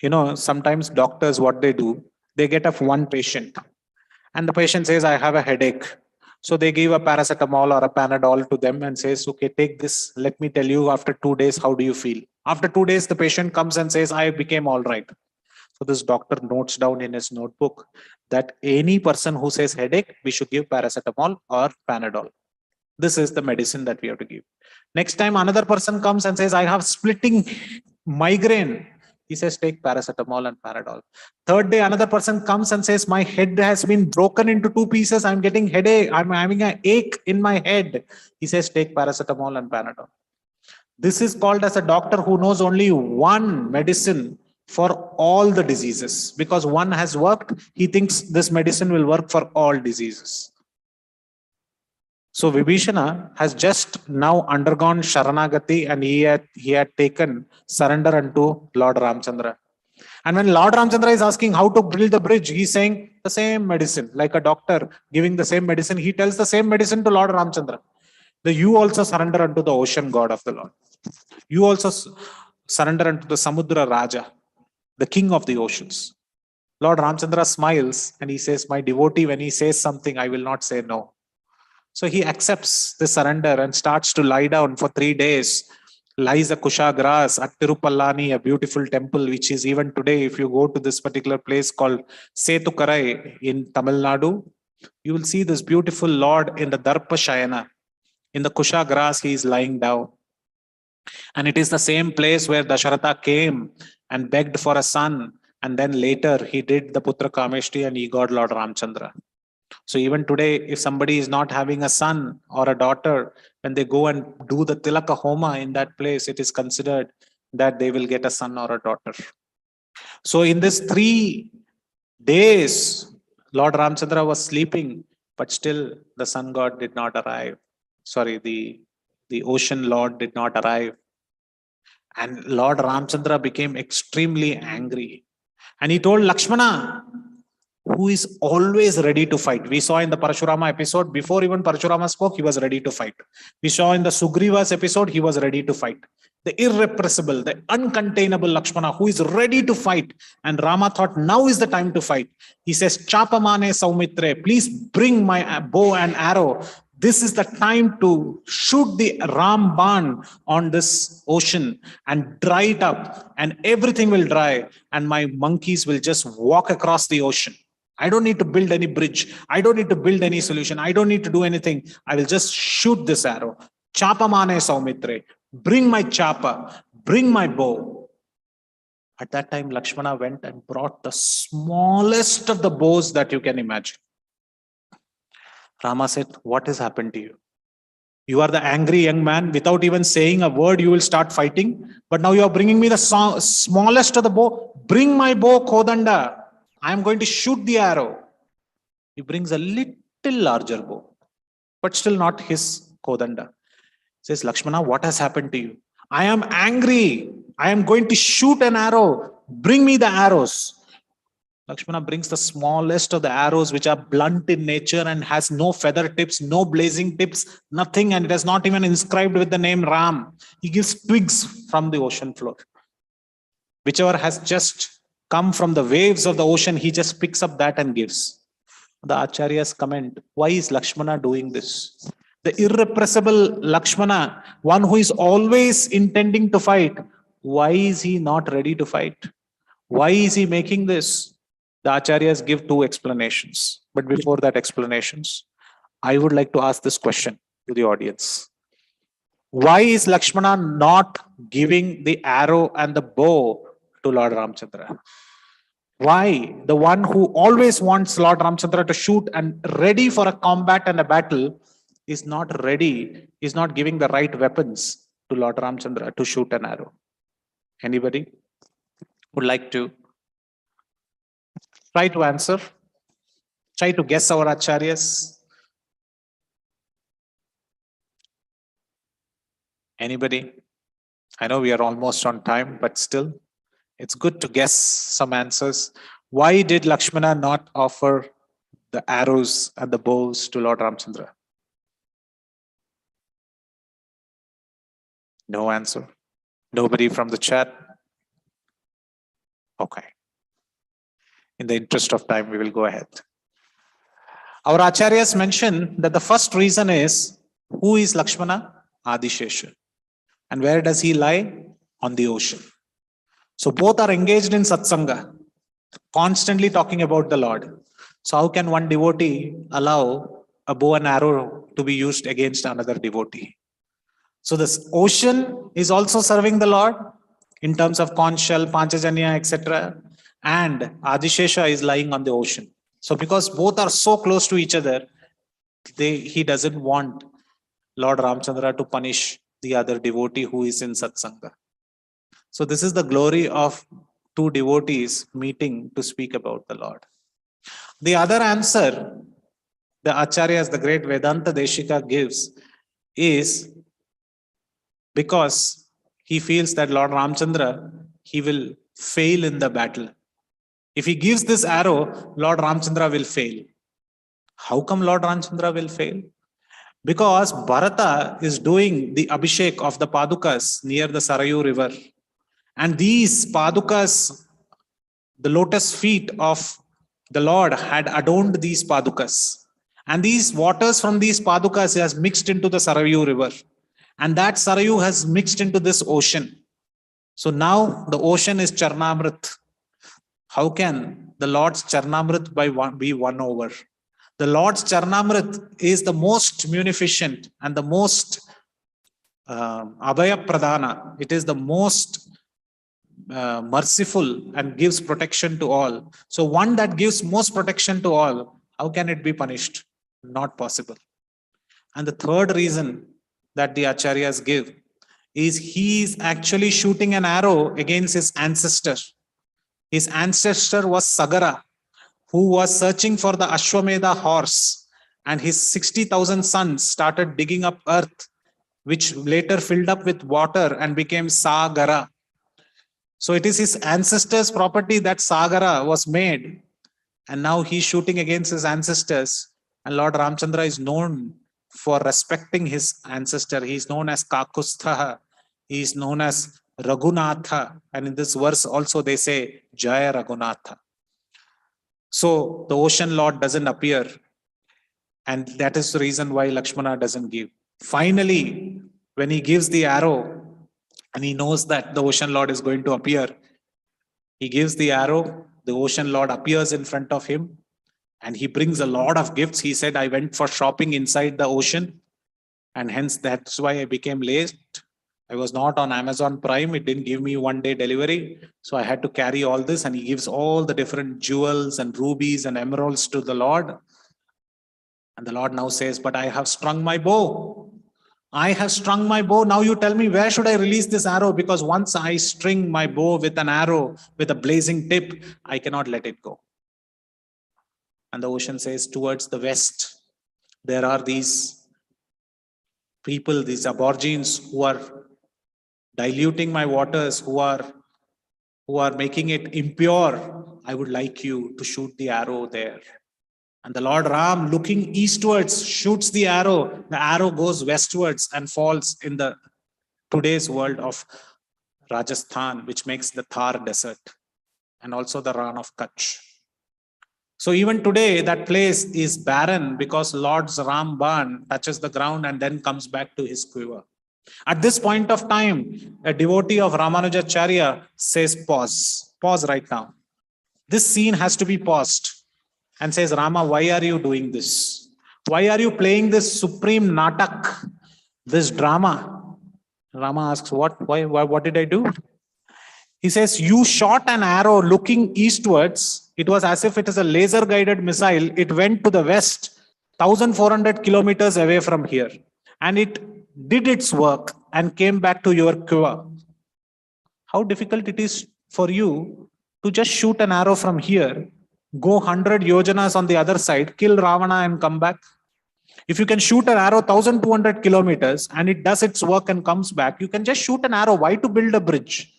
You know, sometimes doctors, what they do, they get up one patient and the patient says, I have a headache. So they give a paracetamol or a Panadol to them and says, okay, take this. Let me tell you after 2 days, how do you feel? After 2 days, the patient comes and says, I became all right. So this doctor notes down in his notebook that any person who says headache, we should give paracetamol or Panadol. This is the medicine that we have to give. Next time another person comes and says, I have splitting migraine. He says, take paracetamol and Panadol. Third day, another person comes and says, my head has been broken into 2 pieces. I'm getting headache. I'm having an ache in my head. He says, take paracetamol and Panadol. This is called as a doctor who knows only one medicine for all the diseases. Because one has worked, he thinks this medicine will work for all diseases. So Vibhishana has just now undergone Sharanagati and he had taken surrender unto Lord Ramchandra. And when Lord Ramchandra is asking how to build the bridge, he's saying the same medicine, like a doctor giving the same medicine. He tells the same medicine to Lord Ramchandra. That you also surrender unto the ocean god of the Lord. You also surrender unto the Samudra Raja, the king of the oceans. Lord Ramchandra smiles and he says, my devotee, when he says something, I will not say no. So he accepts the surrender and starts to lie down for 3 days. Lies a kusha grass at Tirupallani, a beautiful temple, which is even today, if you go to this particular place called Setukarai in Tamil Nadu, you will see this beautiful Lord in the Darpa Shayana. In the kusha grass, he is lying down. And it is the same place where Dasharatha came and begged for a son. And then later he did the Putra Kameshti and he got Lord Ramchandra. So even today, if somebody is not having a son or a daughter, when they go and do the Tilaka Homa in that place, it is considered that they will get a son or a daughter. So in this 3 days, Lord Ramchandra was sleeping, but still the sun god did not arrive. Sorry, the ocean lord did not arrive. And Lord Ramchandra became extremely angry. And he told Lakshmana, who is always ready to fight. We saw in the Parashurama episode, before even Parashurama spoke, he was ready to fight. We saw in the Sugriva's episode, he was ready to fight. The irrepressible, the uncontainable Lakshmana, who is ready to fight. And Rama thought, now is the time to fight. He says, Chapamane Saumitre, please bring my bow and arrow. This is the time to shoot the Ramban on this ocean and dry it up, and everything will dry, and my monkeys will just walk across the ocean. I don't need to build any bridge. I don't need to build any solution. I don't need to do anything. I will just shoot this arrow. Chapamane Saumitre. Bring my chapa. Bring my bow. At that time, Lakshmana went and brought the smallest of the bows that you can imagine. Rama said, what has happened to you? You are the angry young man. Without even saying a word, you will start fighting. But now you are bringing me the smallest of the bow. Bring my bow, Kodanda. I am going to shoot the arrow. He brings a little larger bow, but still not his Kodanda. He says, Lakshmana, what has happened to you? I am angry. I am going to shoot an arrow. Bring me the arrows. Lakshmana brings the smallest of the arrows, which are blunt in nature and has no feather tips, no blazing tips, nothing, and it is not even inscribed with the name Ram. He gives twigs from the ocean floor. Whichever has just come from the waves of the ocean, he just picks up that and gives. The Acharyas comment, why is Lakshmana doing this? The irrepressible Lakshmana, one who is always intending to fight, why is he not ready to fight? Why is he making this? The Acharyas give 2 explanations. But before that explanations, I would like to ask this question to the audience. Why is Lakshmana not giving the arrow and the bow to Lord Ramchandra? Why the one who always wants Lord Ramchandra to shoot and ready for a combat and a battle is not ready, is not giving the right weapons to Lord Ramchandra to shoot an arrow? Anybody would like to try to answer? Try to guess our Acharyas? Anybody? I know we are almost on time, but still, it's good to guess some answers. Why did Lakshmana not offer the arrows and the bows to Lord Ramchandra? No answer. Nobody from the chat? Okay. In the interest of time, we will go ahead. Our Acharyas mention that the first reason is, who is Lakshmana? Adishesha. And where does he lie? On the ocean. So both are engaged in satsanga, constantly talking about the Lord. So how can one devotee allow a bow and arrow to be used against another devotee? So this ocean is also serving the Lord in terms of conch shell, panchajanya, etc. And Adishesha is lying on the ocean. So because both are so close to each other, he doesn't want Lord Ramchandra to punish the other devotee who is in satsanga. So this is the glory of 2 devotees meeting to speak about the Lord. The other answer the Acharyas, the great Vedanta Deshika gives is because he feels that Lord Ramchandra, he will fail in the battle. If he gives this arrow, Lord Ramchandra will fail. How come Lord Ramchandra will fail? Because Bharata is doing the Abhishek of the Padukas near the Sarayu river. And these Padukas, the lotus feet of the Lord had adorned these Padukas. And these waters from these Padukas has mixed into the Sarayu river. And that Sarayu has mixed into this ocean. So now the ocean is Charnamrit. How can the Lord's Charnamrit be won over? The Lord's Charnamrit is the most munificent and the most Abhaya Pradhana. It is the most merciful and gives protection to all. So one that gives most protection to all, how can it be punished? Not possible. And the third reason that the Acharyas give is he is actually shooting an arrow against his ancestor. His ancestor was Sagara, who was searching for the Ashwamedha horse, and his 60,000 sons started digging up earth, which later filled up with water and became Sagara. So it is his ancestors' property that Sagara was made, and now he's shooting against his ancestors. And Lord Ramchandra is known for respecting his ancestor. He is known as Kakustha. He is known as Raghunatha. And in this verse also they say Jaya Raghunatha. So the ocean lord doesn't appear. And that is the reason why Lakshmana doesn't give. Finally, when he gives the arrow and he knows that the ocean lord is going to appear, he gives the arrow, the ocean lord appears in front of him, and he brings a lot of gifts. He said, I went for shopping inside the ocean, and hence that's why I became late. I was not on Amazon Prime. It didn't give me one-day delivery. So I had to carry all this, and he gives all the different jewels and rubies and emeralds to the Lord. And the Lord now says, but I have strung my bow. I have strung my bow. Now you tell me, where should I release this arrow? Because once I string my bow with an arrow with a blazing tip, I cannot let it go. And the ocean says, towards the west, there are these people, these aborigines who are diluting my waters, who are making it impure. I would like you to shoot the arrow there. And the Lord Ram, looking eastwards, shoots the arrow. The arrow goes westwards and falls in the today's world of Rajasthan, which makes the Thar desert and also the Ran of Kutch. So even today, that place is barren because Lord's Ram Ban touches the ground and then comes back to his quiver. At this point of time, a devotee of Ramanujacharya says, pause right now. This scene has to be paused and says, Rama, why are you doing this? Why are you playing this supreme natak, this drama? Rama asks, what did I do? He says, you shot an arrow looking eastwards. It was as if it is a laser guided missile. It went to the west, 1,400 kilometers away from here. And it did its work and came back to your quiver. How difficult it is for you to just shoot an arrow from here, go 100 yojanas on the other side, kill Ravana and come back. If you can shoot an arrow 1,200 kilometers and it does its work and comes back, you can just shoot an arrow. Why to build a bridge?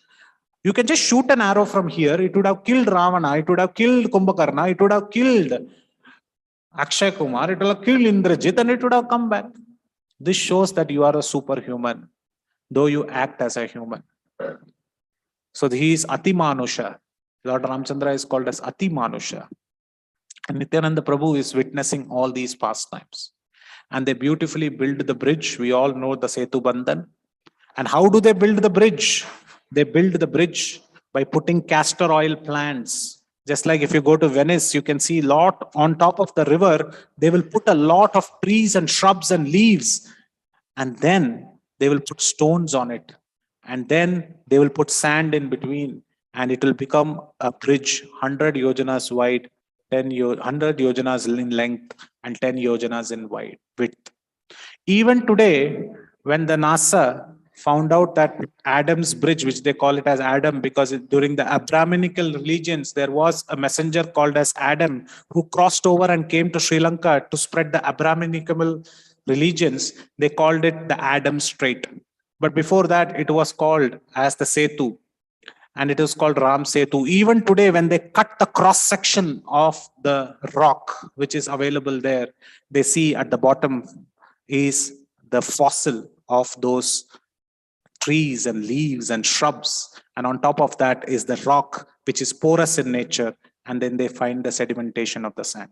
You can just shoot an arrow from here. It would have killed Ravana. It would have killed Kumbhakarna. It would have killed Akshay Kumar. It would have killed Indrajit and it would have come back. This shows that you are a superhuman, though you act as a human. So he is Ati Manusha. Lord Ramchandra is called as Ati Manusha. And Nityananda Prabhu is witnessing all these pastimes. And they beautifully build the bridge. We all know the Setu Bandhan. And how do they build the bridge? They build the bridge by putting castor oil plants. Just like if you go to Venice, you can see a lot on top of the river. They will put a lot of trees and shrubs and leaves. And then they will put stones on it. And then they will put sand in between. And it will become a bridge 100 yojanas wide, 100 yojanas in length, and 10 yojanas in width. Even today, when the NASA found out that Adam's bridge, which they call it as Adam, because during the Abrahamical religions, there was a messenger called as Adam who crossed over and came to Sri Lanka to spread the Abrahamical religions. They called it the Adam Strait. But before that, it was called as the Setu. and it is called Ram Setu. Even today, when they cut the cross section of the rock which is available there, they see at the bottom is the fossil of those trees and leaves and shrubs, and on top of that is the rock which is porous in nature, and then they find the sedimentation of the sand.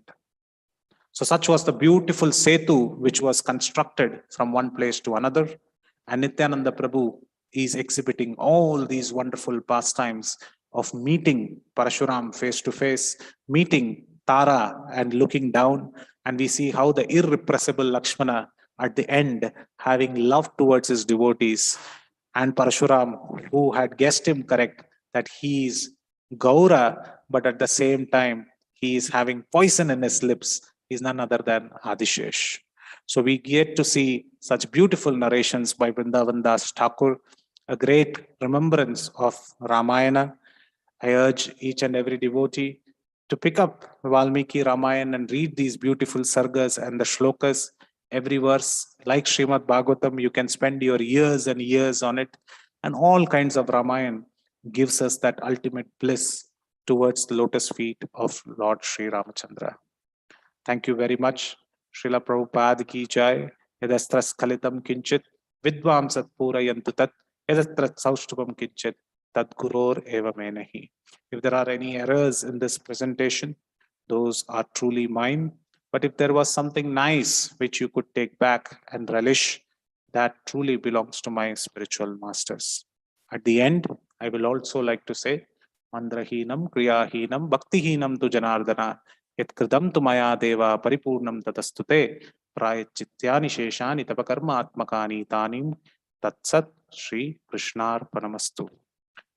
So such was the beautiful Setu which was constructed from one place to another, and Nityananda Prabhu is exhibiting all these wonderful pastimes of meeting Parashuram face to face, meeting Tara and looking down, and we see how the irrepressible Lakshmana at the end, having love towards his devotees, and Parashuram, who had guessed him correct that he is Gaura, but at the same time he is having poison in his lips, is none other than Adishesh. So we get to see such beautiful narrations by Vrindavan Das Thakur, a great remembrance of Ramayana. I urge each and every devotee to pick up Valmiki Ramayana and read these beautiful sargas and the shlokas. Every verse, like Srimad Bhagavatam, you can spend your years and years on it. And all kinds of Ramayana gives us that ultimate bliss towards the lotus feet of Lord Sri Ramachandra. Thank you very much. Srila Prabhupada ki jai. Yadastras khalitam kinchit vidvam satpurayantu tat yadastras saushtubam kinchit tat guror eva me nahi. If there are any errors in this presentation, those are truly mine. But if there was something nice which you could take back and relish, that truly belongs to my spiritual masters. At the end, I will also like to say, Mandrahinam, Kriyahinam, Bhaktihinam tu Janardana, Yat Kridam tu Maya Deva, Paripurnam Tatastute, Prayachityani Sheshani Tapakarma Atmakani Tanim, Tatsat Sri Krishnar Panamastu.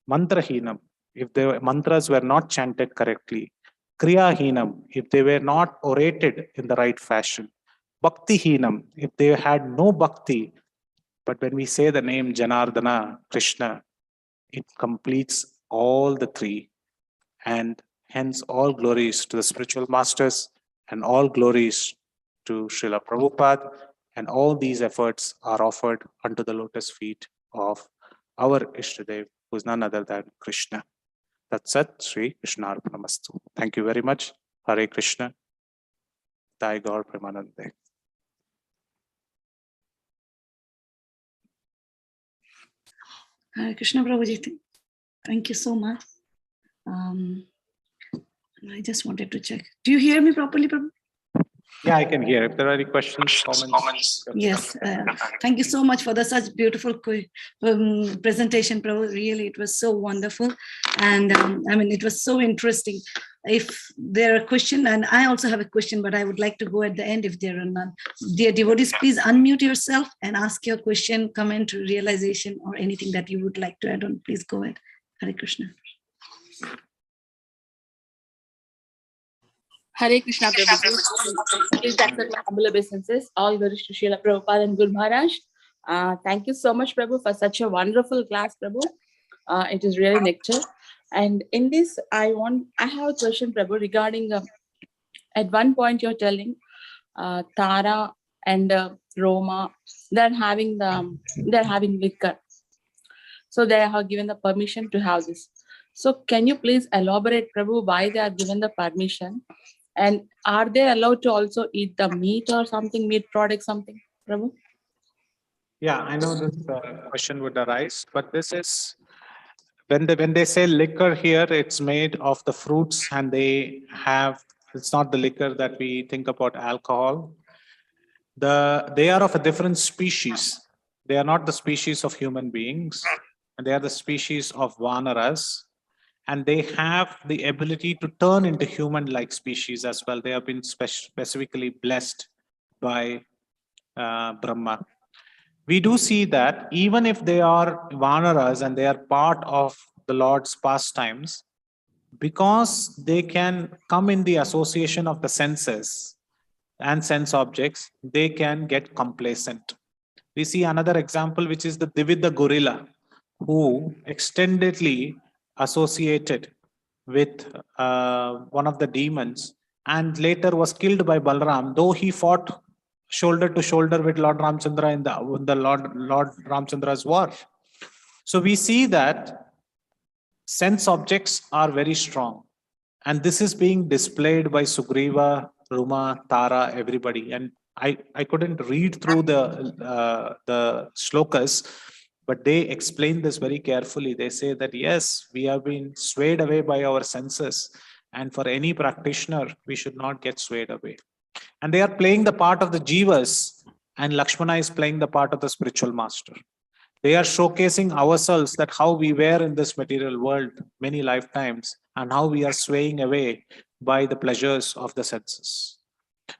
Mantrahinam, if the mantras were not chanted correctly. Kriyahinam, if they were not orated in the right fashion. Bhaktihinam, if they had no bhakti. But when we say the name Janardana, Krishna, it completes all the three. And hence all glories to the spiritual masters and all glories to Srila Prabhupada. And all these efforts are offered unto the lotus feet of our Ishtadev, who is none other than Krishna. Tatsat Sri Krishnarpanamastu. Thank you very much. Hare Krishna. Jai Gaur Premanande. Hare Krishna Prabhuji. Thank you so much. I just wanted to check. Do you hear me properly, Prabhu? Yeah, I can hear. If there are any questions, comments. Yes. Thank you so much for the such beautiful presentation, Prabhu. Really, it was so wonderful. And I mean, it was so interesting. If there are questions, and I also have a question, but I would like to go at the end if there are none. Dear devotees, please unmute yourself and ask your question, comment, realization, or anything that you would like to add on. Please go ahead. Hare Krishna. Hare Krishna, Prabhu. Please accept my humble obeisances. All glories to Srila Prabhupada and Guru Maharaj. Thank you so much, Prabhu, for such a wonderful class, Prabhu. It is really nectar. And in this, I have a question, Prabhu, regarding at one point you're telling Tara and Roma, they're having liquor. So they have given the permission to have this. So can you please elaborate, Prabhu, why they are given the permission? And are they allowed to also eat the meat or something, meat product, something, Prabhu? Yeah, I know this question would arise, but this is, when they say liquor here, it's made of the fruits, and it's not the liquor that we think about alcohol. They are of a different species. They are not the species of human beings, and they are the species of Vanaras. And they have the ability to turn into human-like species as well. They have been specifically blessed by Brahma. We do see that even if they are Vanaras and they are part of the Lord's pastimes, because they can come in the association of the senses and sense objects, they can get complacent. We see another example, which is the Dividha gorilla, who extendedly associated with one of the demons and later was killed by Balram, though he fought shoulder to shoulder with Lord Ramchandra in the Lord Ramchandra's war. So we see that sense objects are very strong. And this is being displayed by Sugriva, Ruma, Tara, everybody. And I couldn't read through the shlokas, but they explain this very carefully. They say that yes, we have been swayed away by our senses. And for any practitioner, we should not get swayed away. And they are playing the part of the jivas, and Lakshmana is playing the part of the spiritual master. They are showcasing ourselves, that how we were in this material world many lifetimes and how we are swaying away by the pleasures of the senses.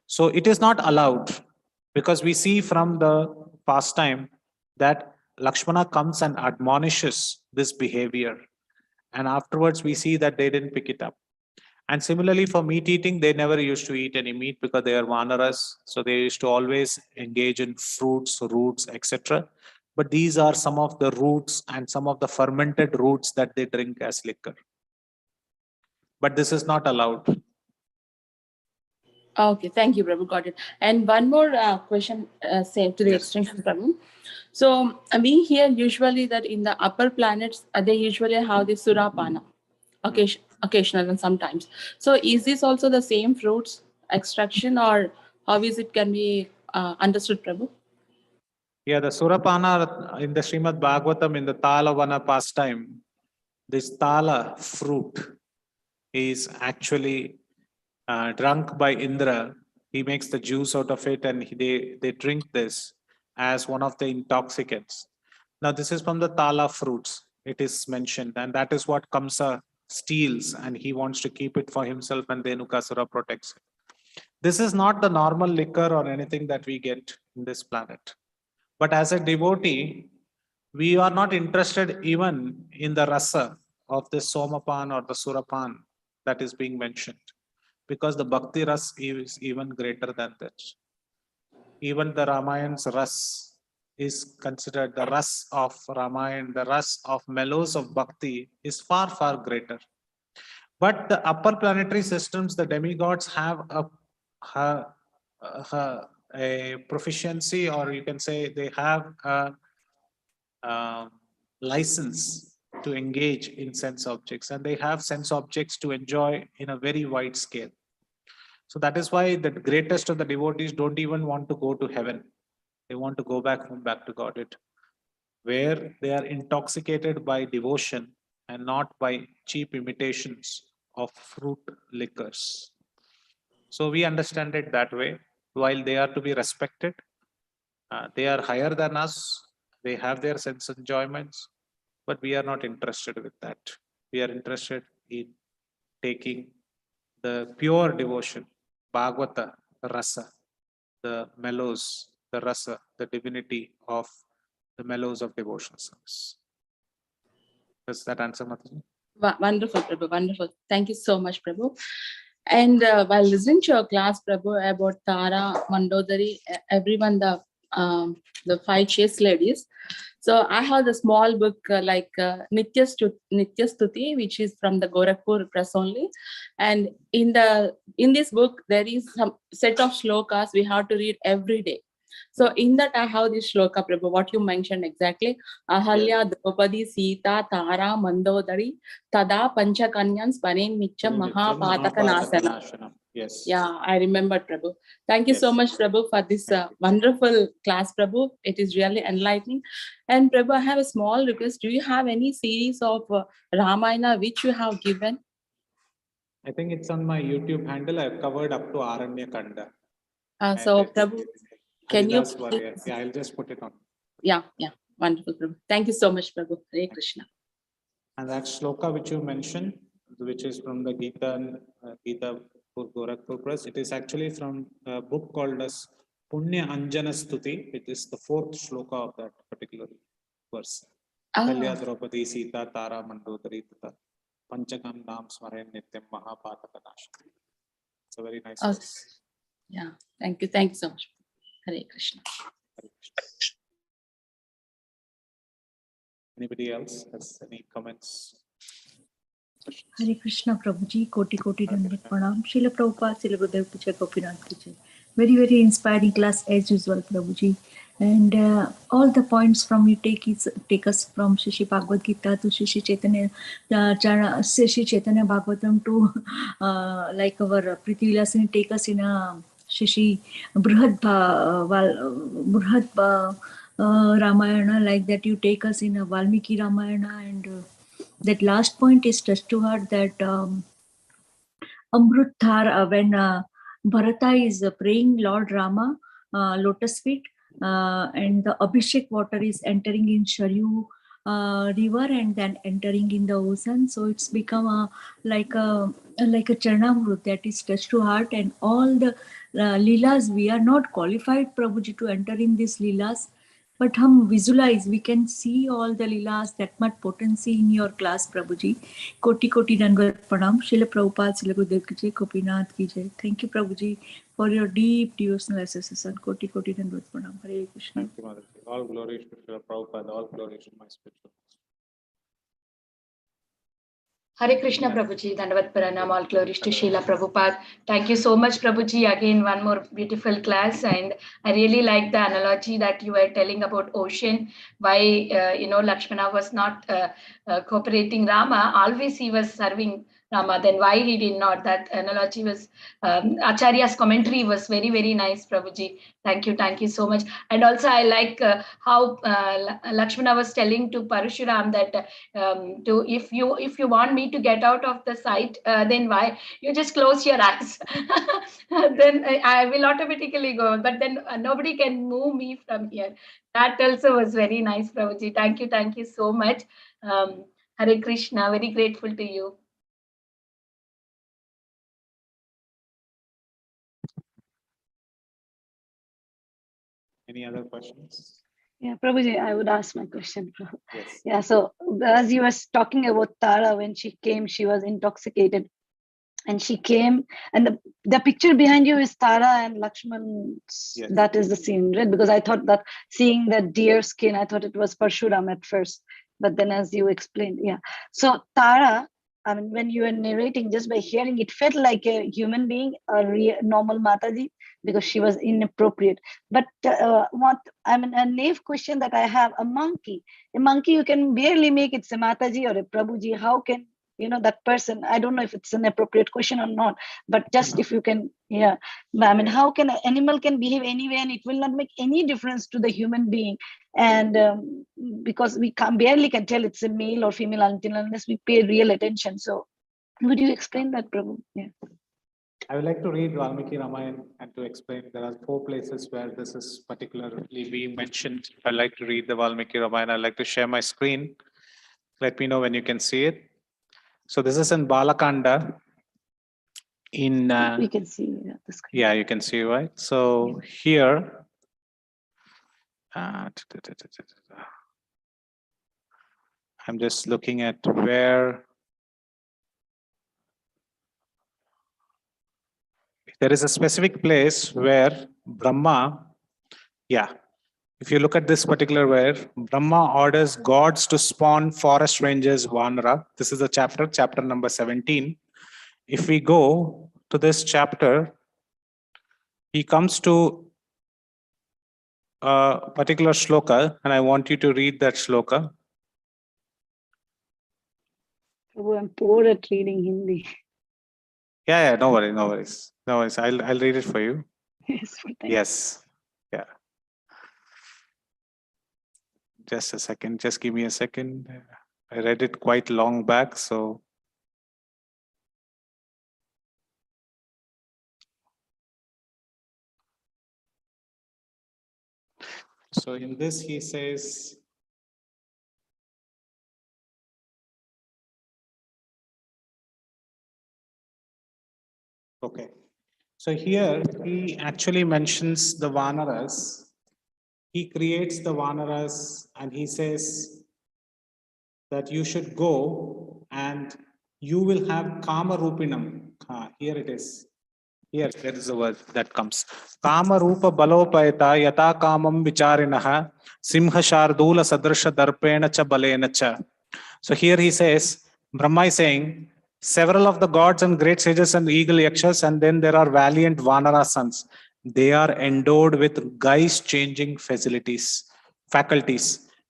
So it is not allowed, because we see from the pastime that Lakshmana comes and admonishes this behavior, and afterwards we see that they didn't pick it up. And similarly for meat eating, they never used to eat any meat because they are vanaras. So they used to always engage in fruits, roots, etc. But these are some of the roots and some of the fermented roots that they drink as liquor. But this is not allowed. Okay, thank you, Prabhu. Got it. And one more question, same to the extension, Prabhu. So we hear usually that in the upper planets, they usually have the surapana, occasional and sometimes. So is this also the same fruits extraction, or how is it can be understood, Prabhu? Yeah, the surapana in the Srimad Bhagavatam, in the Talavana pastime, this tala fruit is actually drunk by Indra. He makes the juice out of it, and they drink this as one of the intoxicants. Now, this is from the tala fruits. It is mentioned, and that is what Kamsa steals, and he wants to keep it for himself, and Dhenukasura protects it. This is not the normal liquor or anything that we get in this planet. But as a devotee, we are not interested even in the rasa of the somapan or the surapan that is being mentioned, because the bhakti ras is even greater than that. Even the Ramayan's ras is considered, the ras of Ramayana, the ras of mellows of bhakti is far, far greater. But the upper planetary systems, the demigods have a proficiency, or you can say they have a license to engage in sense objects, and they have sense objects to enjoy in a very wide scale. So that is why the greatest of the devotees don't even want to go to heaven. They want to go back home, back to Godhead, where they are intoxicated by devotion and not by cheap imitations of fruit liquors. So we understand it that way. While they are to be respected, they are higher than us. They have their sense enjoyments, but we are not interested with that. We are interested in taking the pure devotion, Bhagavata, rasa, the mellows, the rasa, the divinity of the mellows of devotional service. Does that answer, Mataji? Wonderful, Prabhu. Wonderful. Thank you so much, Prabhu. And while listening to your class, Prabhu, about Tara, Mandodari, everyone, the 5 chaste ladies. So I have the small book like Nitya Stuti, which is from the Gorakhpur press only. And in this book, there is some set of shlokas we have to read every day. So in that I have this shloka, Prabhu, what you mentioned exactly. Ahalya, Draupadi, Sita, Tara, Mandodari, Tada, Panchakanyans, Parin, Nicham, Mahapataka Nasana. Yes. Yeah, I remember, Prabhu. Thank you so much, Prabhu, for this wonderful class, Prabhu. It is really enlightening. And Prabhu, I have a small request. Do you have any series of Ramayana which you have given? I think it's on my YouTube handle. I've covered up to Aranya Khanda. So, Prabhu, can you? Haridas, Varya. Yeah, I'll just put it on. Yeah. Wonderful, Prabhu. Thank you so much, Prabhu. Hare Krishna. And that shloka which you mentioned, which is from the Gita for Gorakhpur Press, it is actually from a book called as Punya Anjana Stuti. It is the 4th shloka of that particular verse. Kalya Draupadi Sita Tara Mandodari Tata Panchakam Nam Smaren Nityam Mahapataka Nashana. It's a very nice verse. Yeah, thank you. Thank you so much. Hare Krishna. Hare Krishna. Anybody else has any comments? Hare Krishna, Prabhuji, Koti Koti Dandavat Pranam. Srila Prabhupada, Srila Gurudev Teacher Gopinath Teacher. Very, very inspiring class as usual, Prabhuji. And all the points from you take us from Shishi Bhagavad Gita to Shishi Chaitanya, Shishi Chaitanya Bhagavatam to like our Priti Vilasini take us in a Shishi Brihad Ramayana, like that you take us in a Valmiki Ramayana, and that last point is touched to heart, that Amrut Thar, when Bharata is praying Lord Rama, lotus feet, and the Abhishek water is entering in Sharyu river and then entering in the ocean. So it's become like a Charnamrut that is touched to heart, and all the Leelas, we are not qualified, Prabhuji, to enter in these Leelas. But hum visualize, we can see all the Leelas, that much potency in your class, Prabhuji. Koti Koti Dandavat Pranam. Srila Prabhupada, Srila Gurudev ki jai, Gopinath ki jai. Thank you, Prabhuji, for your deep devotional association. Koti Koti Dandavat Pranam. Hare Krishna. Thank you, Mataji. All glories to Srila Prabhupada, all glories to my spiritual. Hare Krishna, Prabhuji. Dandavat Pranam. All glories to Srila Prabhupada. Thank you so much, Prabhuji. Again, one more beautiful class. And I really like the analogy that you were telling about ocean. Why, Lakshmana was not cooperating Rama. Always he was serving Rama. Then why he did not? That analogy was, Acharya's commentary was very, very nice, Prabhuji. Thank you so much. And also I like how Lakshmana was telling to Parashuram that if you want me to get out of the sight, then why you just close your eyes? Then I will automatically go. But then nobody can move me from here. That also was very nice, Prabhuji. Thank you so much. Hare Krishna. Very grateful to you. Any other questions? Yeah, Prabhuji, I would ask my question. Yes. Yeah, so as you were talking about Tara, when she came, she was intoxicated. And she came, and the picture behind you is Tara and Lakshman. Yes. That is the scene, right? Because I thought that seeing that deer skin, I thought it was Parshuram at first. But then as you explained, yeah. So Tara, I mean, when you were narrating, just by hearing, it felt like a human being, a normal Mataji, because she was inappropriate. But a naive question that I have, a monkey you can barely make it's a Mataji or a Prabhuji. How can, that person, I don't know if it's an appropriate question or not, but just if you can, yeah. I mean, how can an animal can behave anyway and it will not make any difference to the human being? And because we barely can tell it's a male or female unless we pay real attention. So would you explain that, Prabhu? Yeah. I would like to read Valmiki Ramayana and to explain. There are 4 places where this is particularly being mentioned. I'd like to read the Valmiki Ramayana. I'd like to share my screen. Let me know when you can see it. So this is in Balakanda. We can see the screen. Yeah, you can see, right? So here, I'm just looking at where there is a specific place where Brahma, if you look at this particular where Brahma orders gods to spawn forest rangers Vanara. This is the chapter number 17. If we go to this chapter, he comes to a particular shloka, and I want you to read that shloka. Prabhu, I'm poor at reading Hindi. Yeah, no worries. I'll read it for you. Yes. Yeah. Just a second. Just give me a second. I read it quite long back, so. So in this, he says, okay. So here he actually mentions the Vanaras. He creates the Vanaras and he says that you should go and you will have Kama Rupinam. Here it is. Here, there is a word that comes. Kama Rupa Balopayata Yata Kamam Vicharinaha Simha Shardula Sadrsha Darpena Cha Balena Cha. So here he says, Brahma is saying, several of the gods and great sages and eagle yakshas, and then there are valiant Vanara sons. they are endowed with guise-changing faculties.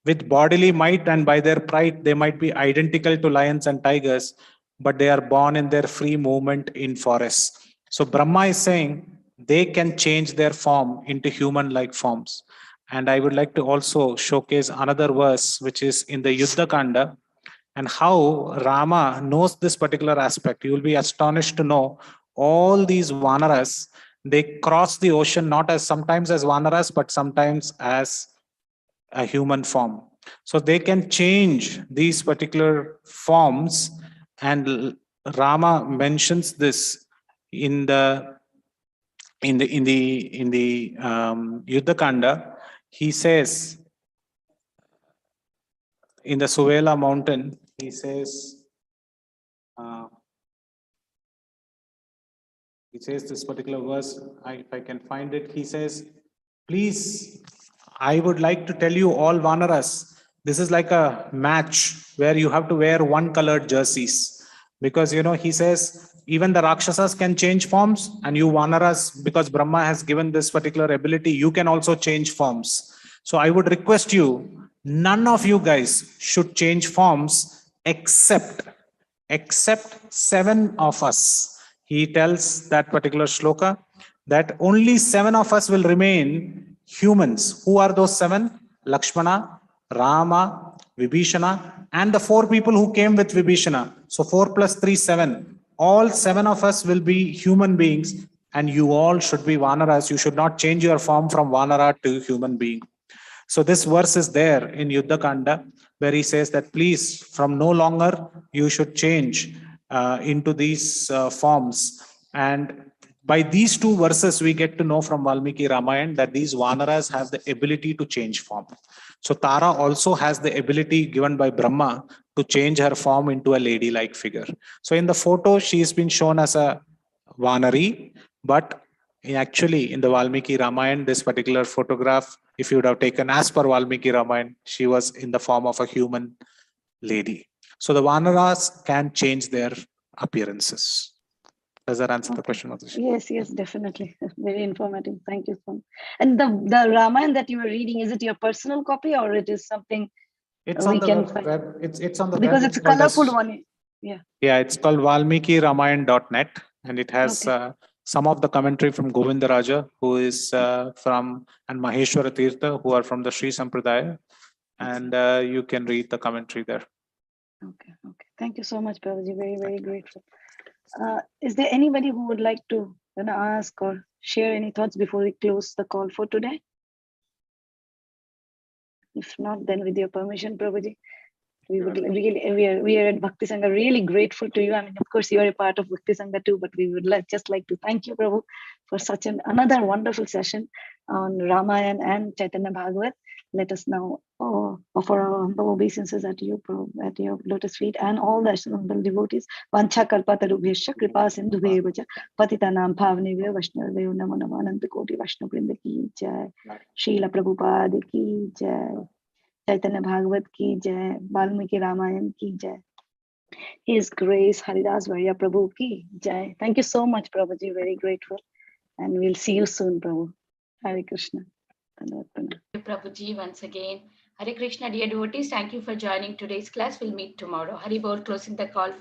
With bodily might and by their pride, they might be identical to lions and tigers, but they are born in their free movement in forests. So Brahma is saying they can change their form into human-like forms. And I would like to also showcase another verse, which is in the Yuddha Kanda, and how Rama knows this particular aspect. You will be astonished to know all these Vanaras, they cross the ocean not as sometimes as Vanaras, but sometimes as a human form. So they can change these particular forms, and Rama mentions this in the Yuddha Kanda. He says in the Suvela mountain, he says this particular verse, if I can find it, he says, please, I would like to tell you all Vanaras, this is like a match where you have to wear one colored jerseys. Because, he says, even the Rakshasas can change forms, and you Vanaras, because Brahma has given this particular ability, you can also change forms. So I would request you, none of you guys should change forms except 7 of us. He tells that particular shloka that only 7 of us will remain humans. Who are those 7? Lakshmana, Rama, Vibhishana, and the 4 people who came with Vibhishana. So 4 plus 3, 7. All 7 of us will be human beings, and you all should be Vanaras. You should not change your form from Vanara to human being. So this verse is there in Yuddha Kanda, where he says that please, from no longer, you should change into these forms. And by these 2 verses, we get to know from Valmiki Ramayana that these Vanaras have the ability to change form. So Tara also has the ability given by Brahma to change her form into a lady-like figure. So in the photo, she has been shown as a Vanari, but actually in the Valmiki Ramayana, this particular photograph, if you would have taken as per Valmiki Ramayana, she was in the form of a human lady. So the Vanaras can change their appearances. Does that answer the question, Mataji? Yes, definitely. Very informative. Thank you so much. And the Ramayana that you were reading, is it your personal copy or it is something it's we on the can web? It's on the because web. it's a colorful one. Yeah. Yeah, it's called valmikiramayan.net, and it has some of the commentary from Govindaraja, who is from, and Maheshwara Tirtha, who are from the Sri Sampradaya, and you can read the commentary there. Okay. Thank you so much, Prabhuji. Very, very grateful. Is there anybody who would like to ask or share any thoughts before we close the call for today? If not, then with your permission, Prabhuji, we would really, we are at Bhakti Sangha really grateful to you. I mean, of course, you are a part of Bhakti Sangha too, but we would just like to thank you, Prabhu, for such another wonderful session on Ramayana and Chaitanya Bhagavat. Let us now offer our humble obeisances at you, Prabhu, at your lotus feet, and all the humble devotees. Vancha kalpatarubhyascha kripa sindhubheva patitanam bhavnevyo vaishnavyo namo namo ananta koti vaishnav vrinda ki jai. Srila Prabhupada ki jai. Chaitanya Bhagavat ki jai. Valmiki Ramayana ki jai. His Grace Haridas Varya Prabhu ki jai. Thank you so much, Prabhuji. Very grateful. And we'll see you soon, Prabhu. Hare Krishna. Thank you, Prabhuji, once again. Hare Krishna, dear devotees. Thank you for joining today's class. We'll meet tomorrow. Hari Bol, closing the call